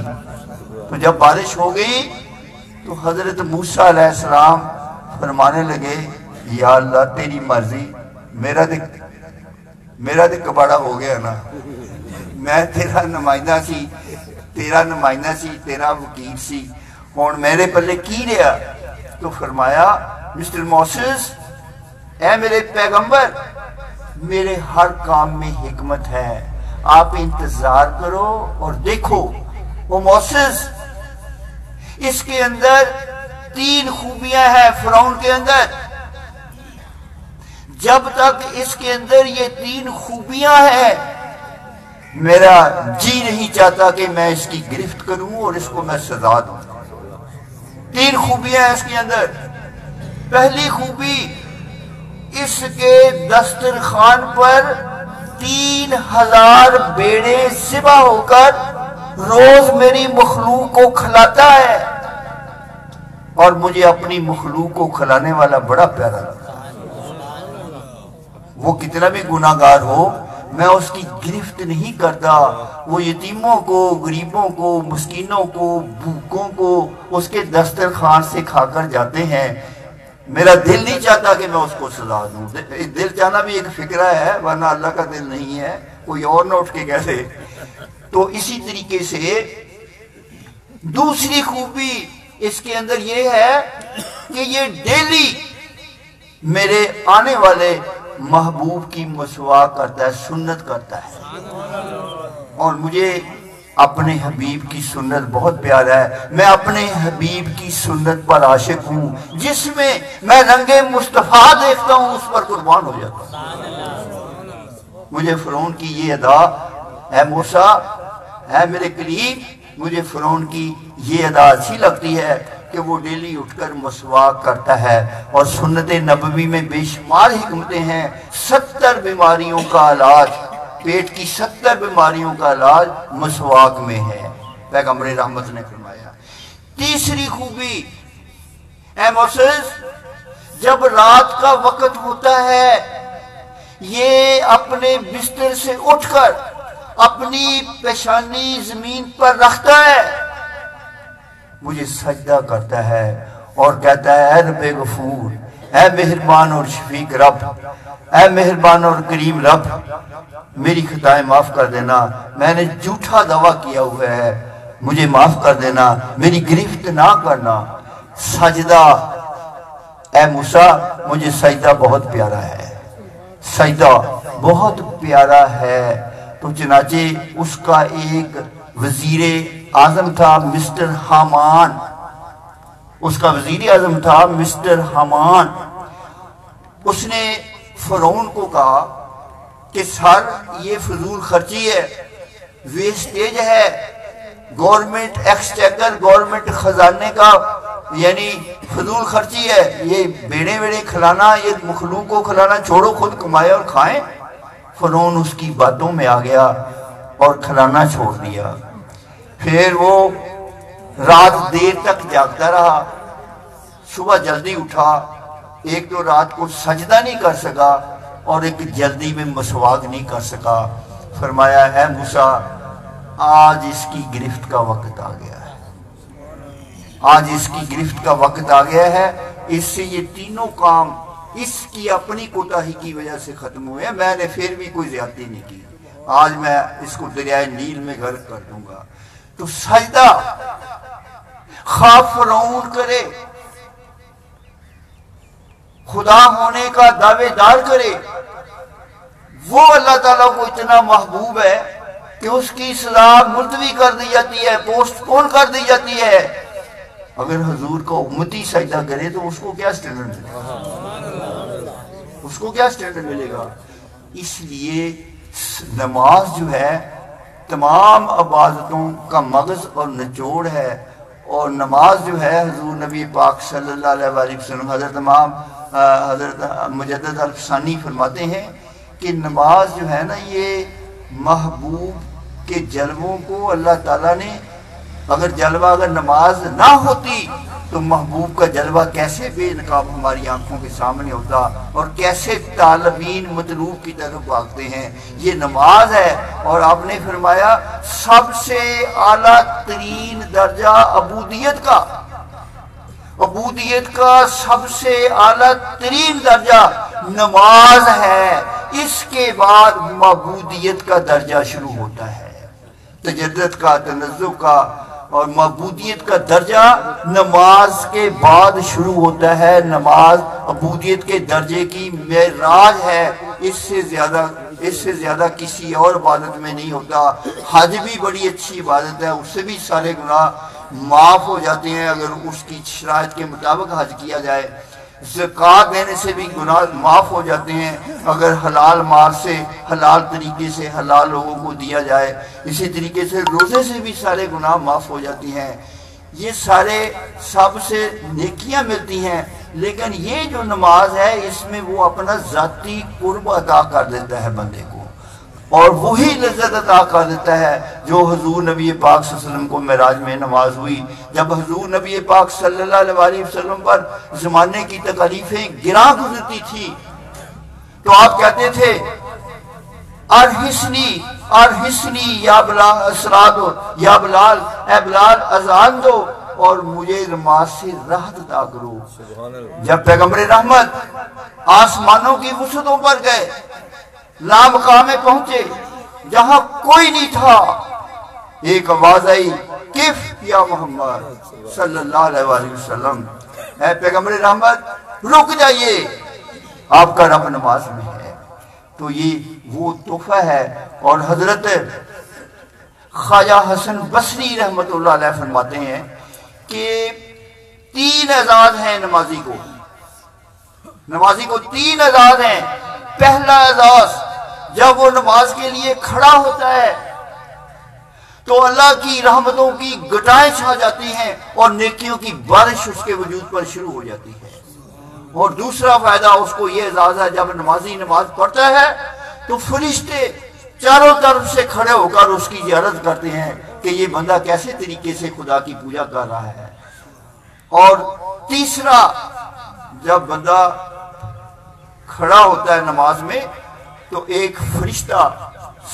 تو جب بارش ہو گئی تو حضرت موسیٰ علیہ السلام فرمانے لگے یا اللہ تیری مرضی، میرا دے کباڑا ہو گیا نا، میں تیرا نمائندہ سی، تیرا وکیل سی، اور میرے پلے کی رہا؟ تو فرمایا مسٹر موسیس، اے میرے پیغمبر، میرے ہر کام میں حکمت ہے، آپ انتظار کرو اور دیکھو۔ وہ موسیس، اس کے اندر 3 خوبیاں ہیں فرعون کے اندر، جب تک اس کے اندر یہ 3 خوبیاں ہیں میرا جی نہیں چاہتا کہ میں اس کی گرفت کروں اور اس کو میں سزا دوں۔ 3 خوبیاں ہیں اس کے اندر۔ پہلی خوبی، اس کے دسترخوان پر 3000 بیڑے ذبح ہو کر روز میری مخلوق کو کھلاتا ہے، اور مجھے اپنی مخلوق کو کھلانے والا بڑا پیارا لگتا ہے۔ وہ کتنا بھی گناہ گار ہو میں اس کی گرفت نہیں کرتا، وہ یتیموں کو، غریبوں کو، مسکینوں کو، بھوکوں کو اس کے دسترخوان سے کھا کر جاتے ہیں، میرا دل نہیں چاہتا کہ میں اس کو سزا دوں۔ دل چاہنا بھی ایک فکرہ ہے، ورنہ اللہ کا دل نہیں ہے، کوئی اور نہ اٹھ کے کہتے۔ تو اسی طریقے سے دوسری خوبی اس کے اندر یہ ہے کہ یہ ڈیلی میرے آنے والے محبوب کی مسواک کرتا ہے، سنت کرتا ہے، اور مجھے اپنے حبیب کی سنت بہت پیارا ہے۔ میں اپنے حبیب کی سنت پر عاشق ہوں، جس میں میں رنگ مصطفیٰ دیکھتا ہوں اس پر قربان ہو جاتا ہوں۔ مجھے فرعون کی یہ ادا، اے موسیٰ اے میرے قریب، مجھے فرعون کی یہ ادا اچھی لگتی ہے کہ وہ ڈیلی اٹھ کر مسواک کرتا ہے، اور سنت نبوی میں بے شمار حکمتیں ہیں۔ 70 بیماریوں کا علاج، پیٹ کی 70 بیماریوں کا علاج مسواک میں ہے، پیغمبر رحمت نے فرمایا۔ تیسری خوبی، اے موسیٰ جب رات کا وقت ہوتا ہے یہ اپنے بستر سے اٹھ کر اپنی پیشانی زمین پر رکھتا ہے، مجھے سجدہ کرتا ہے اور کہتا ہے اے رب غفور، اے مہربان اور شفیق رب، اے مہربان اور کریم رب، میری خطائیں معاف کر دینا، میں نے جھوٹا دعویٰ کیا ہوا ہے، مجھے معاف کر دینا، میری گرفت نہ کرنا۔ سجدہ، اے موسیٰ مجھے سجدہ بہت پیارا ہے، سجدہ بہت پیارا ہے۔ تو چنانچہ اس کا ایک وزیر اعظم تھا مسٹر حامان، اس کا وزیر اعظم تھا مسٹر حامان، اس نے فرعون کو کہا کہ سر یہ فضول خرچی ہے، ویسٹیج ہے، گورنمنٹ ایکسچیکر، گورنمنٹ خزانے کا یعنی فضول خرچی ہے، یہ بیڑے بیڑے کھلانا، یہ مخلوق کو کھلانا چھوڑو، خود کمائے اور کھائیں۔ فرعون اس کی باتوں میں آ گیا اور کھلانا چھوڑ دیا۔ پھر وہ رات دیر تک جاگتا رہا، صبح جلدی اٹھا، ایک تو رات کو سجدہ نہیں کر سکا اور ایک جلدی میں مسواک نہیں کر سکا۔ فرمایا اے موسیٰ آج اس کی گرفت کا وقت آ گیا ہے، آج اس کی گرفت کا وقت آ گیا ہے، اس سے یہ تینوں کام اس کی اپنی کوتاہی کی وجہ سے ختم ہوئے، میں نے پھر بھی کوئی زیادتی نہیں کی، آج میں اس کو دریائے نیل میں غرق کر دوں گا۔ تو سجدہ خواہ فرعون کرے، خدا ہونے کا دعوے دار کرے، وہ اللہ تعالیٰ کو اتنا محبوب ہے کہ اس کی سزا ملتوی کر دی جاتی ہے، پوسٹ پون کر دی جاتی ہے۔ اگر حضور کا امتی سجدہ کرے تو اس کو کیا سٹینڈرڈ ملے گا؟ اس کو کیا سٹینڈرڈ ملے گا؟ اس لیے نماز جو ہے تمام عبادتوں کا مغز اور نچوڑ ہے، اور نماز جو ہے حضور نبی پاک صلی اللہ علیہ وآلہ وسلم حضرت امام حضرت مجدد الفسانی فرماتے ہیں کہ نماز جو ہے نا یہ محبوب کے جلووں کو اللہ تعالیٰ نے، اگر جلوہ اگر نماز نہ ہوتی تو محبوب کا جلوہ کیسے بے نقاب ہماری آنکھوں کے سامنے ہوتا، اور کیسے طالبین مطلوب کی طرف بھاگتے ہیں۔ یہ نماز ہے، اور آپ نے فرمایا سب سے اعلیٰ ترین درجہ عبودیت کا سب سے اعلیٰ ترین درجہ نماز ہے، اس کے بعد معبودیت کا درجہ شروع ہوتا ہے، تجدد کا، تنزہ کا، اور معبودیت کا درجہ نماز کے بعد شروع ہوتا ہے۔ نماز عبودیت کے درجے کی معراج ہے، اس سے زیادہ کسی اور عبادت میں نہیں ہوتا۔ حج بھی بڑی اچھی عبادت ہے، اس سے بھی سارے گناہ معاف ہو جاتے ہیں اگر اس کی شرائط کے مطابق حج کیا جائے۔ زکوٰۃ دینے سے بھی گناہ معاف ہو جاتے ہیں اگر حلال مال سے، حلال طریقے سے حلال لوگوں کو دیا جائے۔ اسی طریقے سے روزے سے بھی سارے گناہ معاف ہو جاتی ہیں۔ یہ سارے سب سے نیکیاں ملتی ہیں، لیکن یہ جو نماز ہے اس میں وہ اپنا ذاتی قرب عطا کر دیتا ہے بندے کو۔ اور وہی لذت عطا کر دیتا ہے جو حضور نبی پاک صلی اللہ علیہ وسلم کو معراج میں نماز ہوئی. جب حضور نبی پاک صلی اللہ علیہ وسلم پر زمانے کی تکالیفیں گراں گزرتی تھی تو آپ کہتے تھے ارحسنی یا بلال اسرادو یا بلال، اے بلال اذان دو اور مجھے نماز سے راحت عطا کرو. جب پیغمبر رحمت آسمانوں کی وسعتوں پر گئے، لامقام میں پہنچے جہاں کوئی نہیں تھا، ایک آواز آئی کف یا محمد صلی اللہ علیہ وسلم، اے پیغمبر رحمت رک جائیے، آپ کا رب نماز میں ہے. تو یہ وہ تحفہ ہے. اور حضرت خواجہ حسن بصری رحمت اللہ علیہ فرماتے ہیں کہ 3 اعزاز ہیں نمازی کو 3 اعزاز ہیں. پہلا اعزاز جب وہ نماز کے لیے کھڑا ہوتا ہے تو اللہ کی رحمتوں کی گٹائیں چھا جاتی ہیں اور نیکیوں کی بارش اس کے وجود پر شروع ہو جاتی ہے. اور دوسرا فائدہ اس کو یہ اعزاز ہے، جب نمازی نماز پڑھتا ہے تو فرشتے چاروں طرف سے کھڑے ہو کر اس کی زیارت کرتے ہیں کہ یہ بندہ کیسے طریقے سے خدا کی پوجا کر رہا ہے. اور تیسرا، جب بندہ کھڑا ہوتا ہے نماز میں تو ایک فرشتہ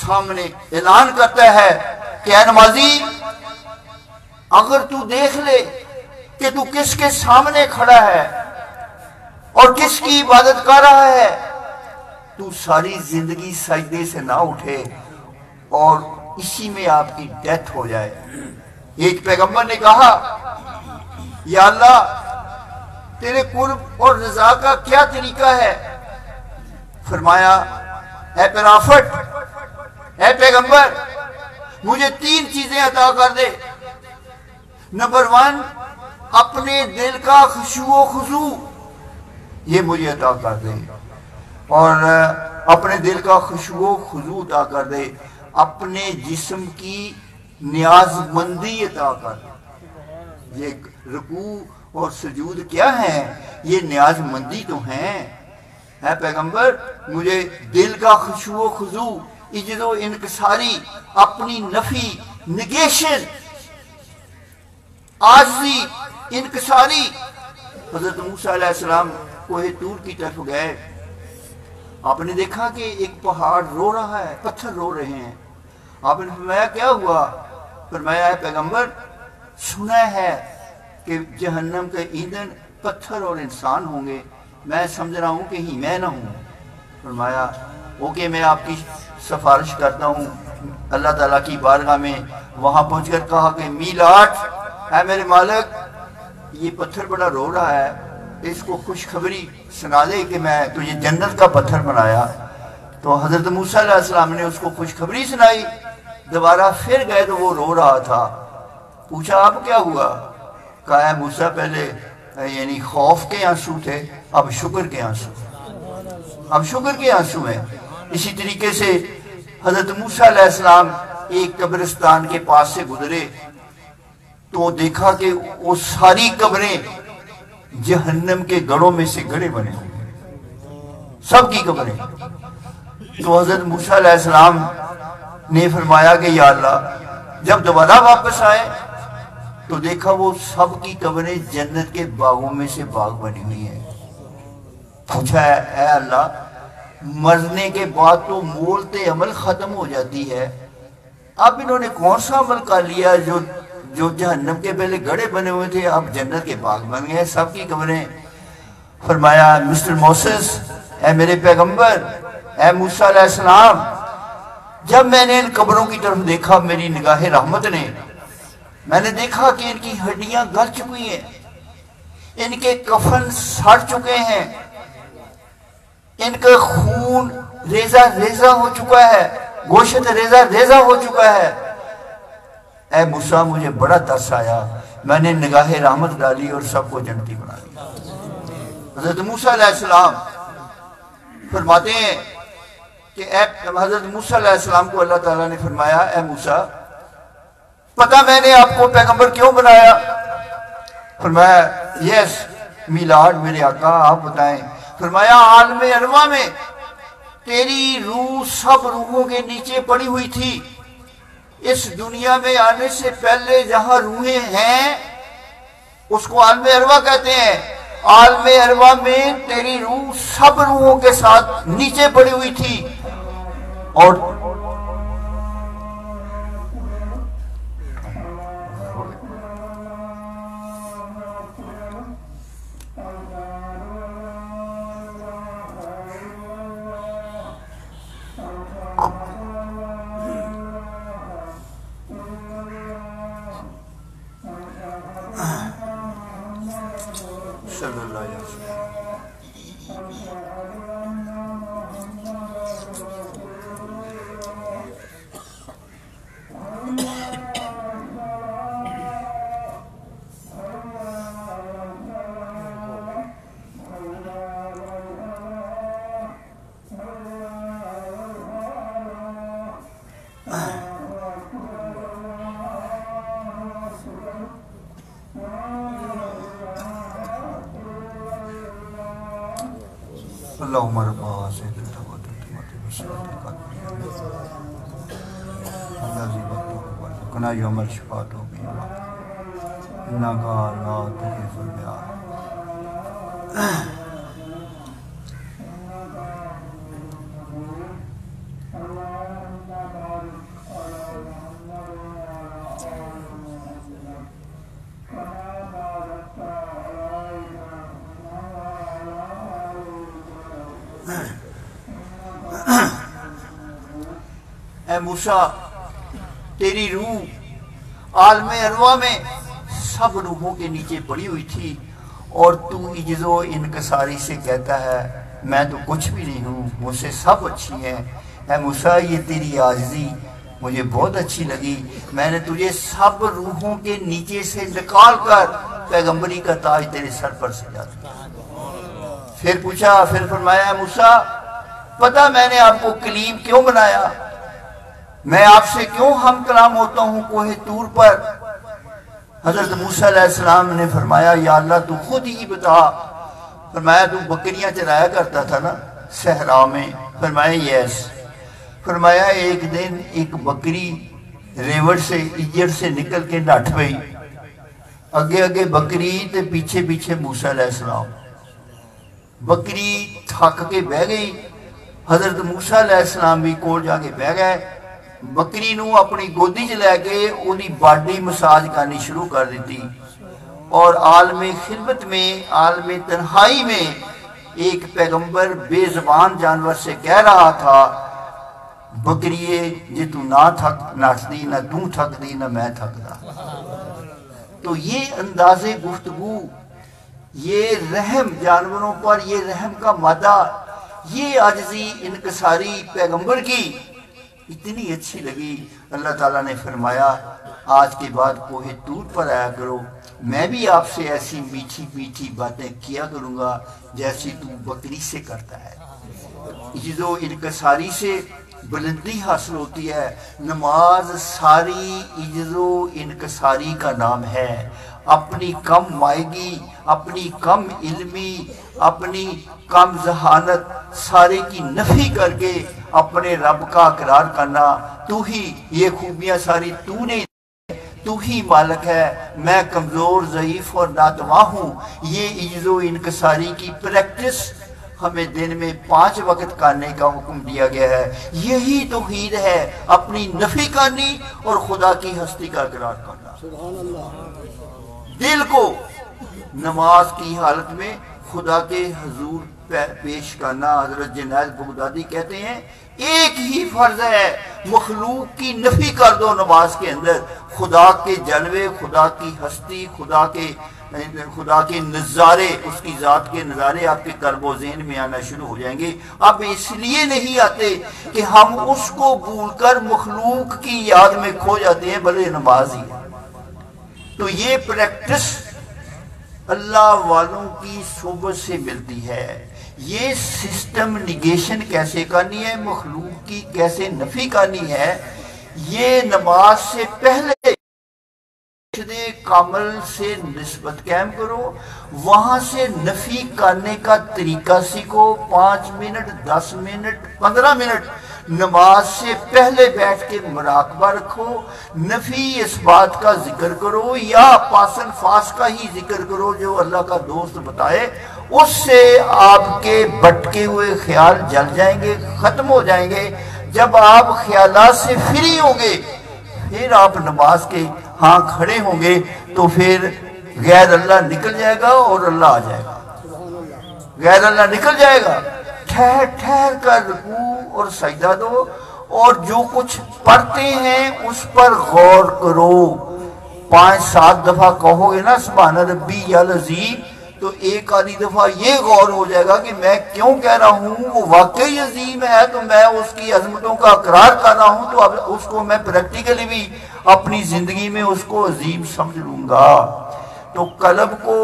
سامنے اعلان کرتا ہے کہ اے نمازی، اگر تو دیکھ لے کہ تو کس کے سامنے کھڑا ہے اور کس کی عبادت کر رہا ہے تو ساری زندگی سجدے سے نہ اٹھے اور اسی میں آپ کی ڈیتھ ہو جائے. ایک پیغمبر نے کہا یا اللہ تیرے قرب اور رضا کا کیا طریقہ ہے؟ فرمایا اے پرافٹ، اے پیغمبر، مجھے 3 چیزیں عطا کر دے. نمبر 1، اپنے دل کا خشوع و خضوع، یہ مجھے عطا کر دے. اور اپنے دل کا خشوع و خضوع عطا کر دے. اپنے جسم کی نیاز مندی عطا کر دے. یہ رکوع اور سجود کیا ہیں؟ یہ نیاز مندی تو ہیں. اے پیغمبر، مجھے دل کا خشوع و خضوع، عجز و انکساری، اپنی نفی، نگیشن، عاجزی، انکساری. حضرت موسیٰ علیہ السلام کوہ طور کی طرف گئے، آپ نے دیکھا کہ ایک پہاڑ رو رہا ہے، پتھر رو رہے ہیں. آپ نے فرمایا کیا ہوا؟ فرمایا ہے پیغمبر، سنا ہے کہ جہنم کے ایندھن پتھر اور انسان ہوں گے، میں سمجھ رہا ہوں کہ ہی میں نہ ہوں. فرمایا اوکے، میں آپ کی سفارش کرتا ہوں. اللہ تعالیٰ کی بارگاہ میں وہاں پہنچ کر کہا کہ میلاد، اے میرے مالک، یہ پتھر بڑا رو رہا ہے، اس کو خوشخبری سنا دے کہ میں تجھے جنت کا پتھر بنایا. تو حضرت موسیٰ علیہ السلام نے اس کو خوشخبری سنائی. دوبارہ پھر گئے تو وہ رو رہا تھا. پوچھا اب کیا ہوا؟ کہا ہے موسیٰ پہلے یعنی خوف کے آنسو تھے، اب شکر کے آنسو، اب شکر کے آنسو ہیں. اسی طریقے سے حضرت موسیٰ علیہ السلام ایک قبرستان کے پاس سے گزرے تو دیکھا کہ وہ ساری قبریں جہنم کے گڑھوں میں سے گڑھے بنے ہوئے، سب کی قبریں. تو حضرت موسیٰ علیہ السلام نے فرمایا کہ یا اللہ، جب دوبارہ واپس آئے تو دیکھا وہ سب کی قبریں جنت کے باغوں میں سے باغ بنی ہوئی ہیں. پوچھا اے اللہ، مرنے کے بعد تو مولت عمل ختم ہو جاتی ہے، اب انہوں نے کون سا عمل کر لیا جو جہنم کے پہلے گڑھے بنے ہوئے تھے اب جنت کے باغ بن گئے سب کی قبریں؟ فرمایا مسٹر موسیس، اے میرے پیغمبر، اے موسیٰ علیہ السلام، جب میں نے ان قبروں کی طرف دیکھا میری نگاہ رحمت نے، میں نے دیکھا کہ ان کی ہڈیاں گل چکی ہیں، ان کے کفن سڑ چکے ہیں، ان کا خون ریزہ ریزہ ہو چکا ہے، گوشت ریزہ ریزہ ہو چکا ہے. اے موسیٰ، مجھے بڑا ترس آیا، میں نے نگاہ رحمت ڈالی اور سب کو جنتی بنا دیا. حضرت موسیٰ علیہ السلام فرماتے ہیں کہ حضرت موسیٰ علیہ السلام کو اللہ تعالیٰ نے فرمایا اے موسیٰ، پتہ میں نے آپ کو پیغمبر کیوں بنایا؟ فرمایا یس میلاد میرے آقا، آپ بتائیں. فرمایا عالم ارواح میں تیری روح سب روحوں کے نیچے پڑی ہوئی تھی. اس دنیا میں آنے سے پہلے جہاں روحیں ہیں اس کو عالم ارواح کہتے ہیں. عالم ارواح میں تیری روح سب روحوں کے ساتھ نیچے پڑی ہوئی تھی. اور صلی اللہ علیہ وسلم اللہم ربا سید التوات التمات اللذی وقت کنا یوم الشفاعت و بیما انکا لا تخیف المیعاد. اے موسیٰ تیری روح عالم ارواح میں سب روحوں کے نیچے پڑی ہوئی تھی اور تو عجز و انکساری سے کہتا ہے میں تو کچھ بھی نہیں ہوں، مجھ سے سب اچھی ہیں. اے موسیٰ یہ تیری عاجزی مجھے بہت اچھی لگی. میں نے تجھے سب روحوں کے نیچے سے نکال کر پیغمبری کا تاج تیرے سر پر سجا دیا. پھر پوچھا، پھر فرمایا موسیٰ پتہ میں نے آپ کو کلیم کیوں بنایا، میں آپ سے کیوں ہم کلام ہوتا ہوں کوہ طور پر. حضرت موسیٰ علیہ السلام نے فرمایا یا اللہ تو خود ہی بتا. فرمایا تو بکریاں چرایا کرتا تھا نا صحرا میں. فرمایا یس. فرمایا ایک دن ایک بکری ریوڑ سے اجڑ سے نکل کے نٹھ گئی، اگے اگے بکری تے پیچھے پیچھے موسیٰ علیہ السلام. بکری تھک کے بہ گئی، حضرت موسیٰ علیہ السلام بھی کول جا کے بہ گئے. بکری نو اپنی گودی چ لے کے اودی باڈی مساج کرنی شروع کر دیتی اور عالم خلوت میں عالم تنہائی میں ایک پیغمبر بے زبان جانور سے کہہ رہا تھا بکریے جے تو نہ تھک ناچتی نہ تو تھک دی نہ میں تھک دا. تو یہ انداز گفتگو، یہ رحم جانوروں پر، یہ رحم کا مادہ، یہ عاجزی انکساری پیغمبر کی اتنی اچھی لگی. اللہ تعالیٰ نے فرمایا آج کے بعد کوہ طور پر آیا کرو، میں بھی آپ سے ایسی میٹھی میٹھی باتیں کیا کروں گا جیسی تو بکری سے کرتا ہے. عجز و انکساری سے بلندی حاصل ہوتی ہے. نماز ساری عجز و انکساری کا نام ہے. اپنی کم مائگی، اپنی کم علمی، اپنی کم ذہانت سارے کی نفی کر کے اپنے رب کا اقرار کرنا تو ہی یہ خوبیاں ساری تو نے، تو ہی مالک ہے، میں کمزور ضعیف اور ناتواں ہوں. یہ عجز و انکساری کی پریکٹس ہمیں دن میں 5 وقت کرنے کا حکم دیا گیا ہے. یہی توحید ہے، اپنی نفی کرنی اور خدا کی ہستی کا اقرار کرنا. سبحان اللہ. دل کو نماز کی حالت میں خدا کے حضور پیش کرنا. حضرت جنید بغدادی کہتے ہیں ایک ہی فرض ہے، مخلوق کی نفی کر دو نماز کے اندر، خدا کے جلوے، خدا کی ہستی، خدا کے نظارے، اس کی ذات کے نظارے آپ کے قلب و ذہن میں آنا شروع ہو جائیں گے. اب اس لیے نہیں آتے کہ ہم اس کو بھول کر مخلوق کی یاد میں کھو جاتے ہیں، بلے نماز ہی ہے. تو یہ پریکٹس اللہ والوں کی صحبت سے ملتی ہے. یہ سسٹم نگیشن کیسے کرنی ہے، مخلوق کی کیسے نفی کرنی ہے، یہ نماز سے پہلے کامل سے نسبت قائم کرو، وہاں سے نفی کرنے کا طریقہ سیکھو۔ 5 منٹ 10 منٹ 15 منٹ نماز سے پہلے بیٹھ کے مراقبہ رکھو، نفی اس بات کا ذکر کرو یا پاسن فاس کا ہی ذکر کرو جو اللہ کا دوست بتائے، اس سے آپ کے بٹکے ہوئے خیال جل جائیں گے، ختم ہو جائیں گے۔ جب آپ خیالات سے فری ہوں گے پھر آپ نماز کے ہاں کھڑے ہوں گے تو پھر غیر اللہ نکل جائے گا اور اللہ آ جائے گا، غیر اللہ نکل جائے گا۔ ٹھہر ٹھہر کر رکوع اور سجدہ دو، اور جو کچھ پڑھتے ہیں اس پر غور کرو۔ 5-7 دفعہ کہو گے نا سبحان ربی العظیم تو ایک آدھی دفعہ یہ غور ہو جائے گا کہ میں کیوں کہہ رہا ہوں، وہ واقعی عظیم ہے تو میں اس کی عظمتوں کا اقرار کر رہا ہوں، تو اب اس کو میں پریکٹیکلی بھی اپنی زندگی میں اس کو عظیم سمجھ لوں گا۔ تو قلب کو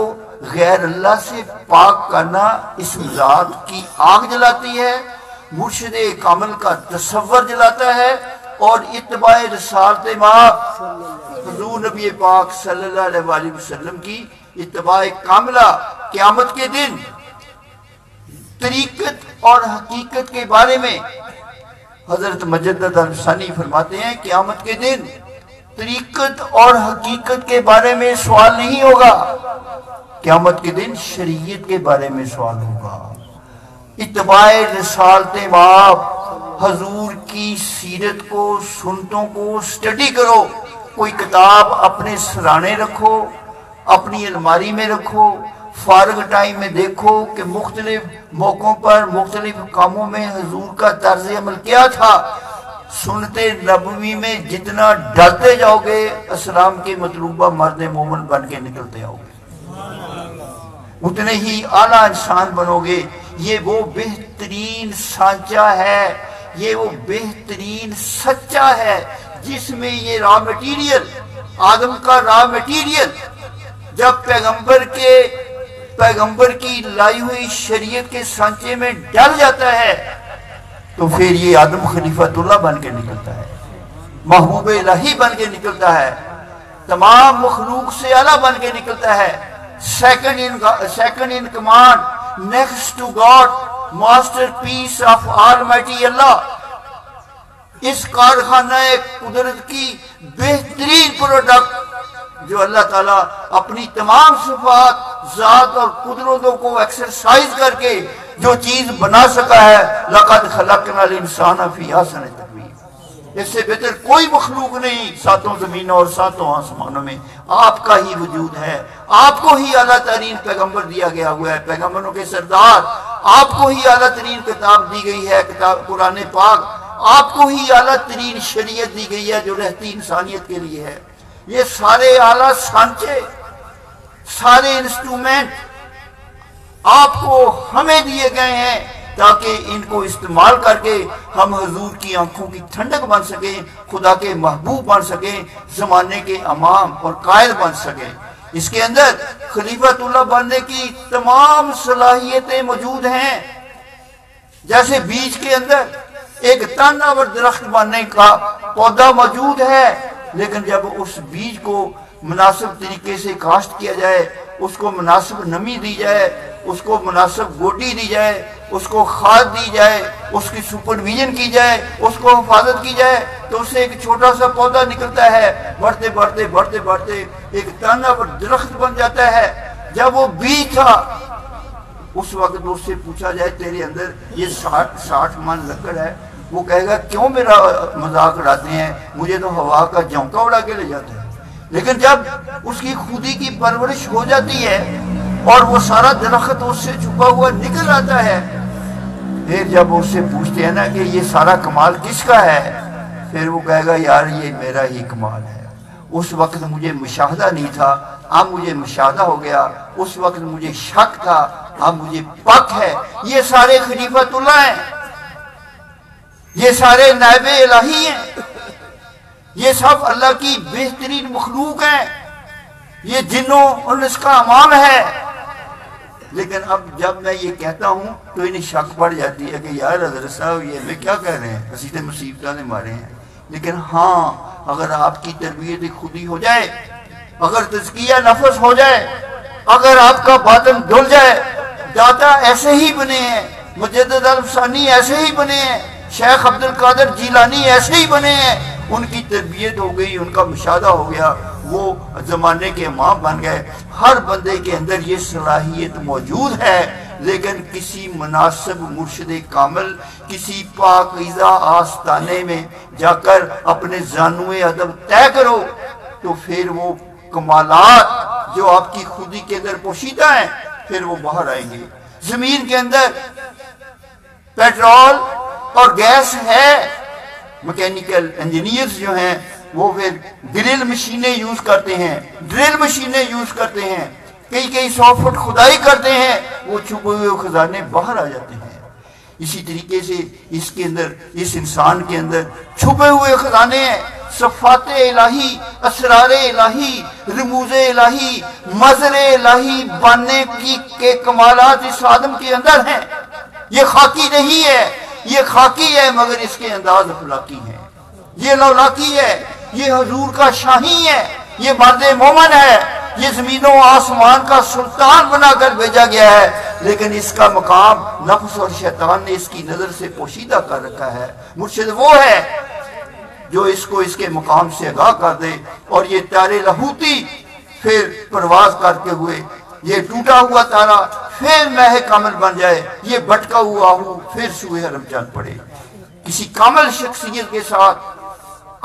غیر اللہ سے پاک کرنا اس ذات کی آگ جلاتی ہے، مرشد کامل کا تصور جلاتا ہے، اور اتباع رسالت مآب حضور نبی پاک صلی اللہ علیہ وآلہ وسلم کی اتباع کاملہ قیامت کے دن طریقت اور حقیقت کے بارے میں حضرت مجدد الثانی فرماتے ہیں قیامت کے دن طریقت اور حقیقت کے بارے میں سوال نہیں ہوگا، قیامت کے دن شریعت کے بارے میں سوال ہوگا۔ اتباع رسالت مآب حضور کی سیرت کو، سنتوں کو سٹڈی کرو، کوئی کتاب اپنے سرانے رکھو، اپنی الماری میں رکھو، فارغ ٹائم میں دیکھو کہ مختلف موقعوں پر مختلف کاموں میں حضور کا طرز عمل کیا تھا۔ سنت نبوی میں جتنا ڈالتے جاؤ گے اسلام کے مطلوبہ مرد مومن بن کے نکلتے آؤ گے، اتنے ہی اعلیٰ انسان بنو گے۔ یہ وہ بہترین سانچہ ہے، یہ وہ بہترین سچہ ہے جس میں یہ را میٹیریل، آدم کا را میٹیریل جب پیغمبر کی لائی ہوئی شریعت کے سانچے میں ڈل جاتا ہے تو پھر یہ آدم خلیفۃ اللہ بن کے نکلتا ہے، محبوب الہی بن کے نکلتا ہے، تمام مخلوق سے اعلیٰ بن کے نکلتا ہے، second in command, next to God, masterpiece of almighty Allah. اس کارخانہ قدرت کی بہترین پروڈکٹ جو اللہ تعالیٰ اپنی تمام صفات، ذات اور قدرتوں کو ایکسرسائز کر کے جو چیز بنا سکا ہے، لَقَدْ خَلَقْنَا الْإِنسَانَ فِي أَحْسَنِ تَقْوِيمٍ، اس سے بہتر کوئی مخلوق نہیں ساتوں زمینوں اور ساتوں آسمانوں میں، آپ کا ہی وجود ہے، آپ کو ہی اعلیٰ ترین پیغمبر دیا گیا ہوا ہے، پیغمبروں کے سردار، آپ کو ہی اعلیٰ ترین کتاب دی گئی ہے، کتاب قرآن پاک، آپ کو ہی اعلیٰ ترین شریعت دی گئی ہے جو رہتی انسانیت کے لیے ہے۔ یہ سارے اعلیٰ سانچے، سارے انسٹرومنٹ آپ کو ہمیں دیے گئے ہیں تاکہ ان کو استعمال کر کے ہم حضور کی آنکھوں کی ٹھنڈک بن سکیں، خدا کے محبوب بن سکیں، زمانے کے امام اور قائد بن سکیں۔ اس کے اندر خلیفۃ اللہ بننے کی تمام صلاحیتیں موجود ہیں، جیسے بیج کے اندر ایک تناور درخت بننے کا پودا موجود ہے، لیکن جب اس بیج کو مناسب طریقے سے کاشت کیا جائے، اس کو مناسب نمی دی جائے، اس کو مناسب گوڈی دی جائے، اس کو کھاد دی جائے، اس کی سپرویژن کی جائے، اس کو حفاظت کی جائے تو اس سے ایک چھوٹا سا پودا نکلتا ہے، بڑھتے بڑھتے بڑھتے بڑھتے ایک تناور درخت بن جاتا ہے۔ جب وہ بیج تھا اس وقت اس سے پوچھا جائے تیرے اندر یہ 60 من لکڑ ہے، وہ کہے گا کیوں میرا مذاق اڑاتے ہیں، مجھے تو ہوا کا جھونکا اڑا کے لے جاتا ہے۔ لیکن جب اس کی خودی کی پرورش ہو جاتی ہے اور وہ سارا درخت اس سے چھپا ہوا نکل آتا ہے، پھر جب اس سے پوچھتے ہیں نا کہ یہ سارا کمال کس کا ہے، پھر وہ کہے گا یار یہ میرا ہی کمال ہے، اس وقت مجھے مشاہدہ نہیں تھا، اب مجھے مشاہدہ ہو گیا، اس وقت مجھے شک تھا، اب مجھے پک ہے۔ یہ سارے خلیفۃ اللہ ہیں، یہ سارے نائب الہی ہیں، یہ سب اللہ کی بہترین مخلوق ہیں، یہ جنوں اور اس کا امام ہے۔ لیکن اب جب میں یہ کہتا ہوں تو انہیں شک پڑ جاتی ہے کہ یار حضرت صاحب یہ ہمیں کیا کہہ رہے ہیں، اسی تو مصیبتیں نے مارے ہیں۔ لیکن ہاں اگر آپ کی تربیت خودی ہو جائے، اگر تزکیہ نفس ہو جائے، اگر آپ کا باطن دھل جائے، داتا ایسے ہی بنے ہیں، مجدد الفسانی ایسے ہی بنے ہیں، شیخ عبد القادر جیلانی ایسے ہی بنے ہیں، ان کی تربیت ہو گئی، ان کا مشاہدہ ہو گیا، وہ زمانے کے امام بن گئے۔ ہر بندے کے اندر یہ صلاحیت موجود ہے، لیکن کسی مناسب مرشد کامل، کسی پاکیزہ آستانے میں جا کر اپنے زانوے ادب طے کرو تو پھر وہ کمالات جو آپ کی خودی کے اندر پوشیدہ ہیں پھر وہ باہر آئیں گے۔ زمین کے اندر پیٹرول اور گیس ہے، میکینیکل انجینئرز جو ہیں وہ پھر ڈرل مشینیں یوز کرتے ہیں، ڈرل مشینیں یوز کرتے ہیں، کئی 100 فٹ کھدائی کرتے ہیں، وہ چھپے ہوئے خزانے باہر آ جاتے ہیں۔ اسی طریقے سے اس کے اندر، اس انسان کے اندر چھپے ہوئے خزانے ہیں، صفات الہی، اسرار الہی، رموز الہی، مظہر الہی بننے کے کمالات اس آدم کے اندر ہیں۔ یہ خاکی نہیں ہے، یہ خاکی ہے مگر اس کے انداز افلاکی ہے، یہ لولاکی ہے، یہ حضور کا شاہی ہے، یہ مرد مومن ہے، یہ زمین و آسمان کا سلطان بنا کر بھیجا گیا ہے، لیکن اس کا مقام نفس اور شیطان نے اس کی نظر سے پوشیدہ کر رکھا ہے۔ مرشد وہ ہے جو اس کو اس کے مقام سے آگاہ کر دے، اور یہ تارے لاہوتی پھر پرواز کرتے ہوئے یہ ٹوٹا ہوا تارا پھر مہ کامل بن جائے، یہ بھٹکا ہوا ہو پھر سوئے حرم چل پڑے۔ کسی کامل شخصیت کے ساتھ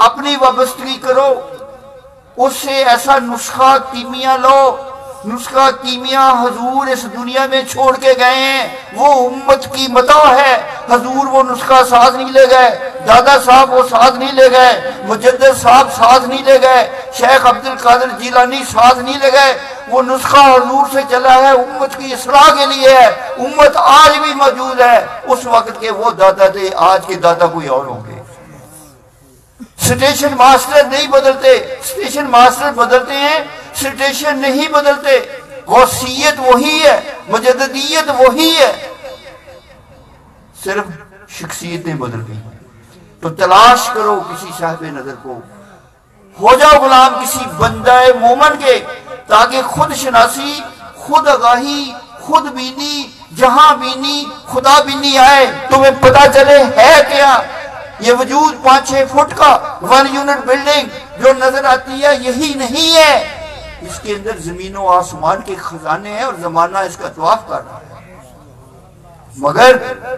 اپنی وابستگی کرو، اس سے ایسا نسخہ کیمیا لو، نسخہ کیمیا حضور اس دنیا میں چھوڑ کے گئے ہیں، وہ امت کی متاع ہے۔ حضور وہ نسخہ ساز نہیں لے گئے، دادا صاحب وہ ساز نہیں لے گئے، مجدد صاحب ساز نہیں لے گئے، شیخ عبد القادر جیلانی ساز نہیں لے گئے، وہ نسخہ حضور سے چلا ہے، امت کی اصلاح کے لیے ہے۔ امت آج بھی موجود ہے، اس وقت کے وہ دادا تھے، آج کے دادا کوئی اور ہوں گے۔ سٹیشن ماسٹر نہیں بدلتے، سٹیشن ماسٹر بدلتے ہیں، سٹیشن نہیں بدلتے۔ غوثیت وہی ہے، مجددیت وہی ہے، صرف شخصیتیں بدل گئی ہیں۔ تو تلاش کرو کسی صاحب نظر کو، ہو جاؤ غلام کسی بندہ مومن کے، تاکہ خود شناسی، خود آگاہی، خود بینی، جہاں بینی، خدا بینی آئے، تمہیں پتا چلے ہے کیا۔ یہ وجود 5-6 فٹ کا 1 یونٹ بلڈنگ جو نظر آتی ہے یہی نہیں ہے، اس کے اندر زمین و آسمان کے خزانے ہیں، اور زمانہ اس کا طواف کر رہا ہے۔ مگر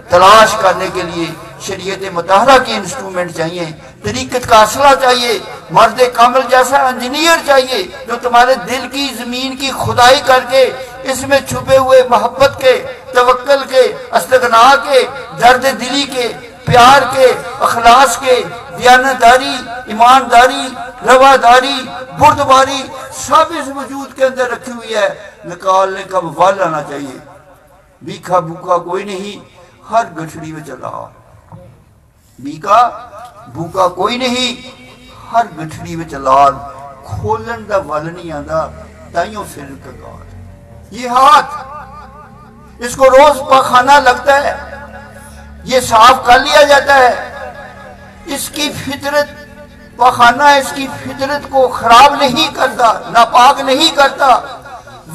تلاش کرنے کے لیے شریعت مطہرہ کے انسٹرومنٹ چاہیے، طریقت کا اسلحہ چاہیے، مرد کامل جیسا انجینئر چاہیے جو تمہارے دل کی زمین کی کھدائی کر کے اس میں چھپے ہوئے محبت کے، توکل کے، استغنا کے، درد دلی کے، پیار کے، اخلاص کے، دیانتداری، ایمانداری، رواداری، بردباری سب اس وجود کے اندر رکھی ہوئی ہے۔ نکالنے کا وال آنا چاہیے۔ بھیکا بھوکا کوئی نہیں، ہر گٹھڑی میں چلا۔ بھیکا بھوکا کوئی نہیں، ہر گٹھڑی میں چلا۔ کھولن دا ول نہیں آندا، تائیوں پھر کگار۔ یہ ہاتھ، اس کو روز پاخانہ لگتا ہے، یہ صاف کر لیا جاتا ہے۔ اس کی فطرت پاخانہ اس کی فطرت کو خراب نہیں کرتا، ناپاک نہیں کرتا۔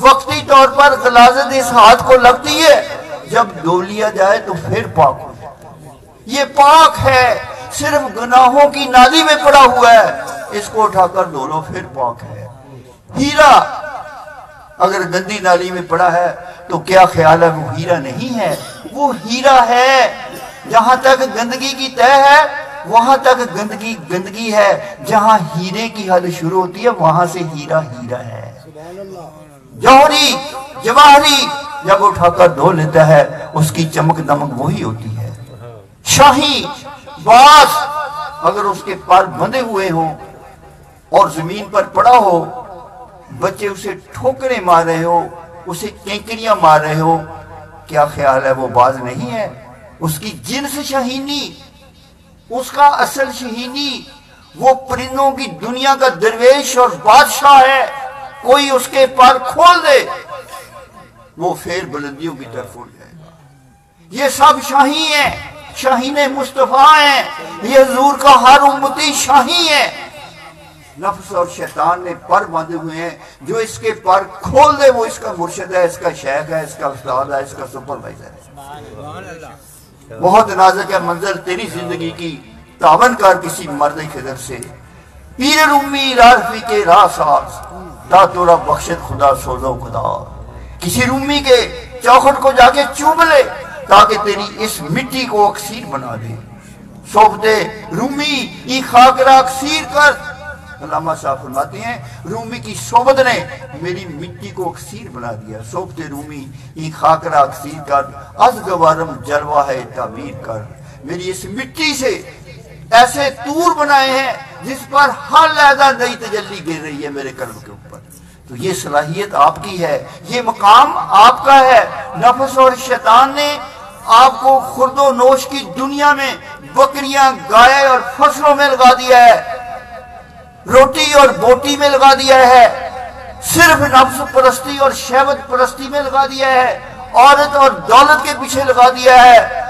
وقتی طور پر غلاظت اس ہاتھ کو لگتی ہے، جب دھو لیا جائے تو پھر پاک ہو جاتا ہے۔ یہ پاک ہے، صرف گناہوں کی نالی میں پڑا ہوا ہے، اس کو اٹھا کر دھو لو پھر پاک ہے۔ ہیرا اگر گندی نالی میں پڑا ہے تو کیا خیال ہے وہ ہیرا نہیں ہے؟ وہ ہیرا ہے۔ جہاں تک گندگی کی تہ ہے وہاں تک گندگی ہے، جہاں ہیرے کی حد شروع ہوتی ہے وہاں سے ہیرا ہیرا ہے۔ جوہری جواہری جب اٹھا کر دھو لیتا ہے اس کی چمک دمک وہی ہوتی ہے۔ شاہی باز اگر اس کے پر بندھے ہوئے ہوں اور زمین پر پڑا ہو، بچے اسے ٹھوکریں مار رہے ہو، اسے کینکریاں مار رہے ہو، کیا خیال ہے وہ باز نہیں ہے؟ اس کی جنس شاہینی، اس کا اصل شاہینی، وہ پرندوں کی دنیا کا درویش اور بادشاہ ہے۔ کوئی اس کے پر کھول دے وہ پھر بلندیوں کی طرف اڑ جائے گا۔ یہ سب شاہی ہیں، شاہین مصطفیٰ ہیں، یہ حضور کا ہر امتی شاہی ہے۔ نفس اور شیطان نے پر باندھے ہوئے ہیں، جو اس کے پر کھول دے وہ اس کا مرشد ہے، اس کا شیخ ہے، اس کا استاد ہے، اس کا سپروائزر ہے۔ بہت نازک ہے منظر تیری زندگی کی، تعاون کر کسی مرد خضر سے، پیر رومی رافی کے راہ ساز، تا تورا بخشت خدا سوزو خدا۔ کسی رومی کے چوکھٹ کو جا کے چوم لے تاکہ تیری اس مٹی کو اکسیر بنا دے۔ صحبت رومی ای خاک را اکسیر کر، علامہ صاحب فرماتے ہیں رومی کی صحبت نے میری مٹی کو اکسیر بنا دیا۔ صحبت رومی ای خاک را اکسیر کر، از گوارم جلوہ ہے تعمیر کر۔ میری اس مٹی سے ایسے طور بنائے ہیں جس پر ہر لحظہ نئی تجلی گر رہی ہے میرے قلب کے اوپر۔ تو یہ صلاحیت آپ کی ہے، یہ مقام آپ کا ہے۔ نفس اور شیطان نے آپ کو خورد و نوش کی دنیا میں بکریاں گائے اور فصلوں میں لگا دیا ہے، روٹی اور بوٹی میں لگا دیا ہے، صرف نفس پرستی اور شہوت پرستی میں لگا دیا ہے، عورت اور دولت کے پیچھے لگا دیا ہے۔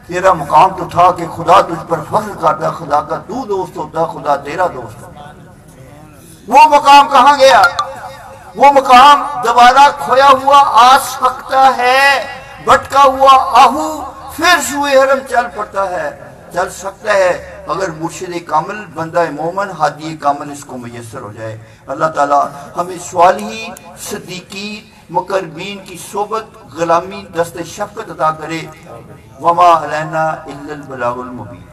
تیرا مقام تو تھا کہ خدا تجھ پر فخر کرتا، خدا کا تو دوست ہوتا، خدا تیرا دوست ہوتا۔ وہ مقام کہاں گیا؟ وہ مقام دوبارہ کھویا ہوا آ سکتا ہے، بھٹکا ہوا آہو پھر سوئے حرم چل پڑتا ہے، چل سکتا ہے اگر مرشد کامل بندہ مومن ہادی کامل اس کو میسر ہو جائے۔ اللہ تعالیٰ ہمیں صالحی صدیقی مقربین کی صحبت غلامی دست شفقت عطا کرے۔ وما علینا الا البلاغ المبین۔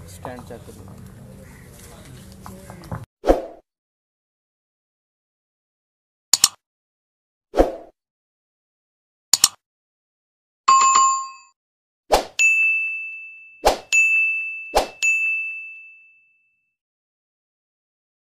اسٹینڈ چیک کرو۔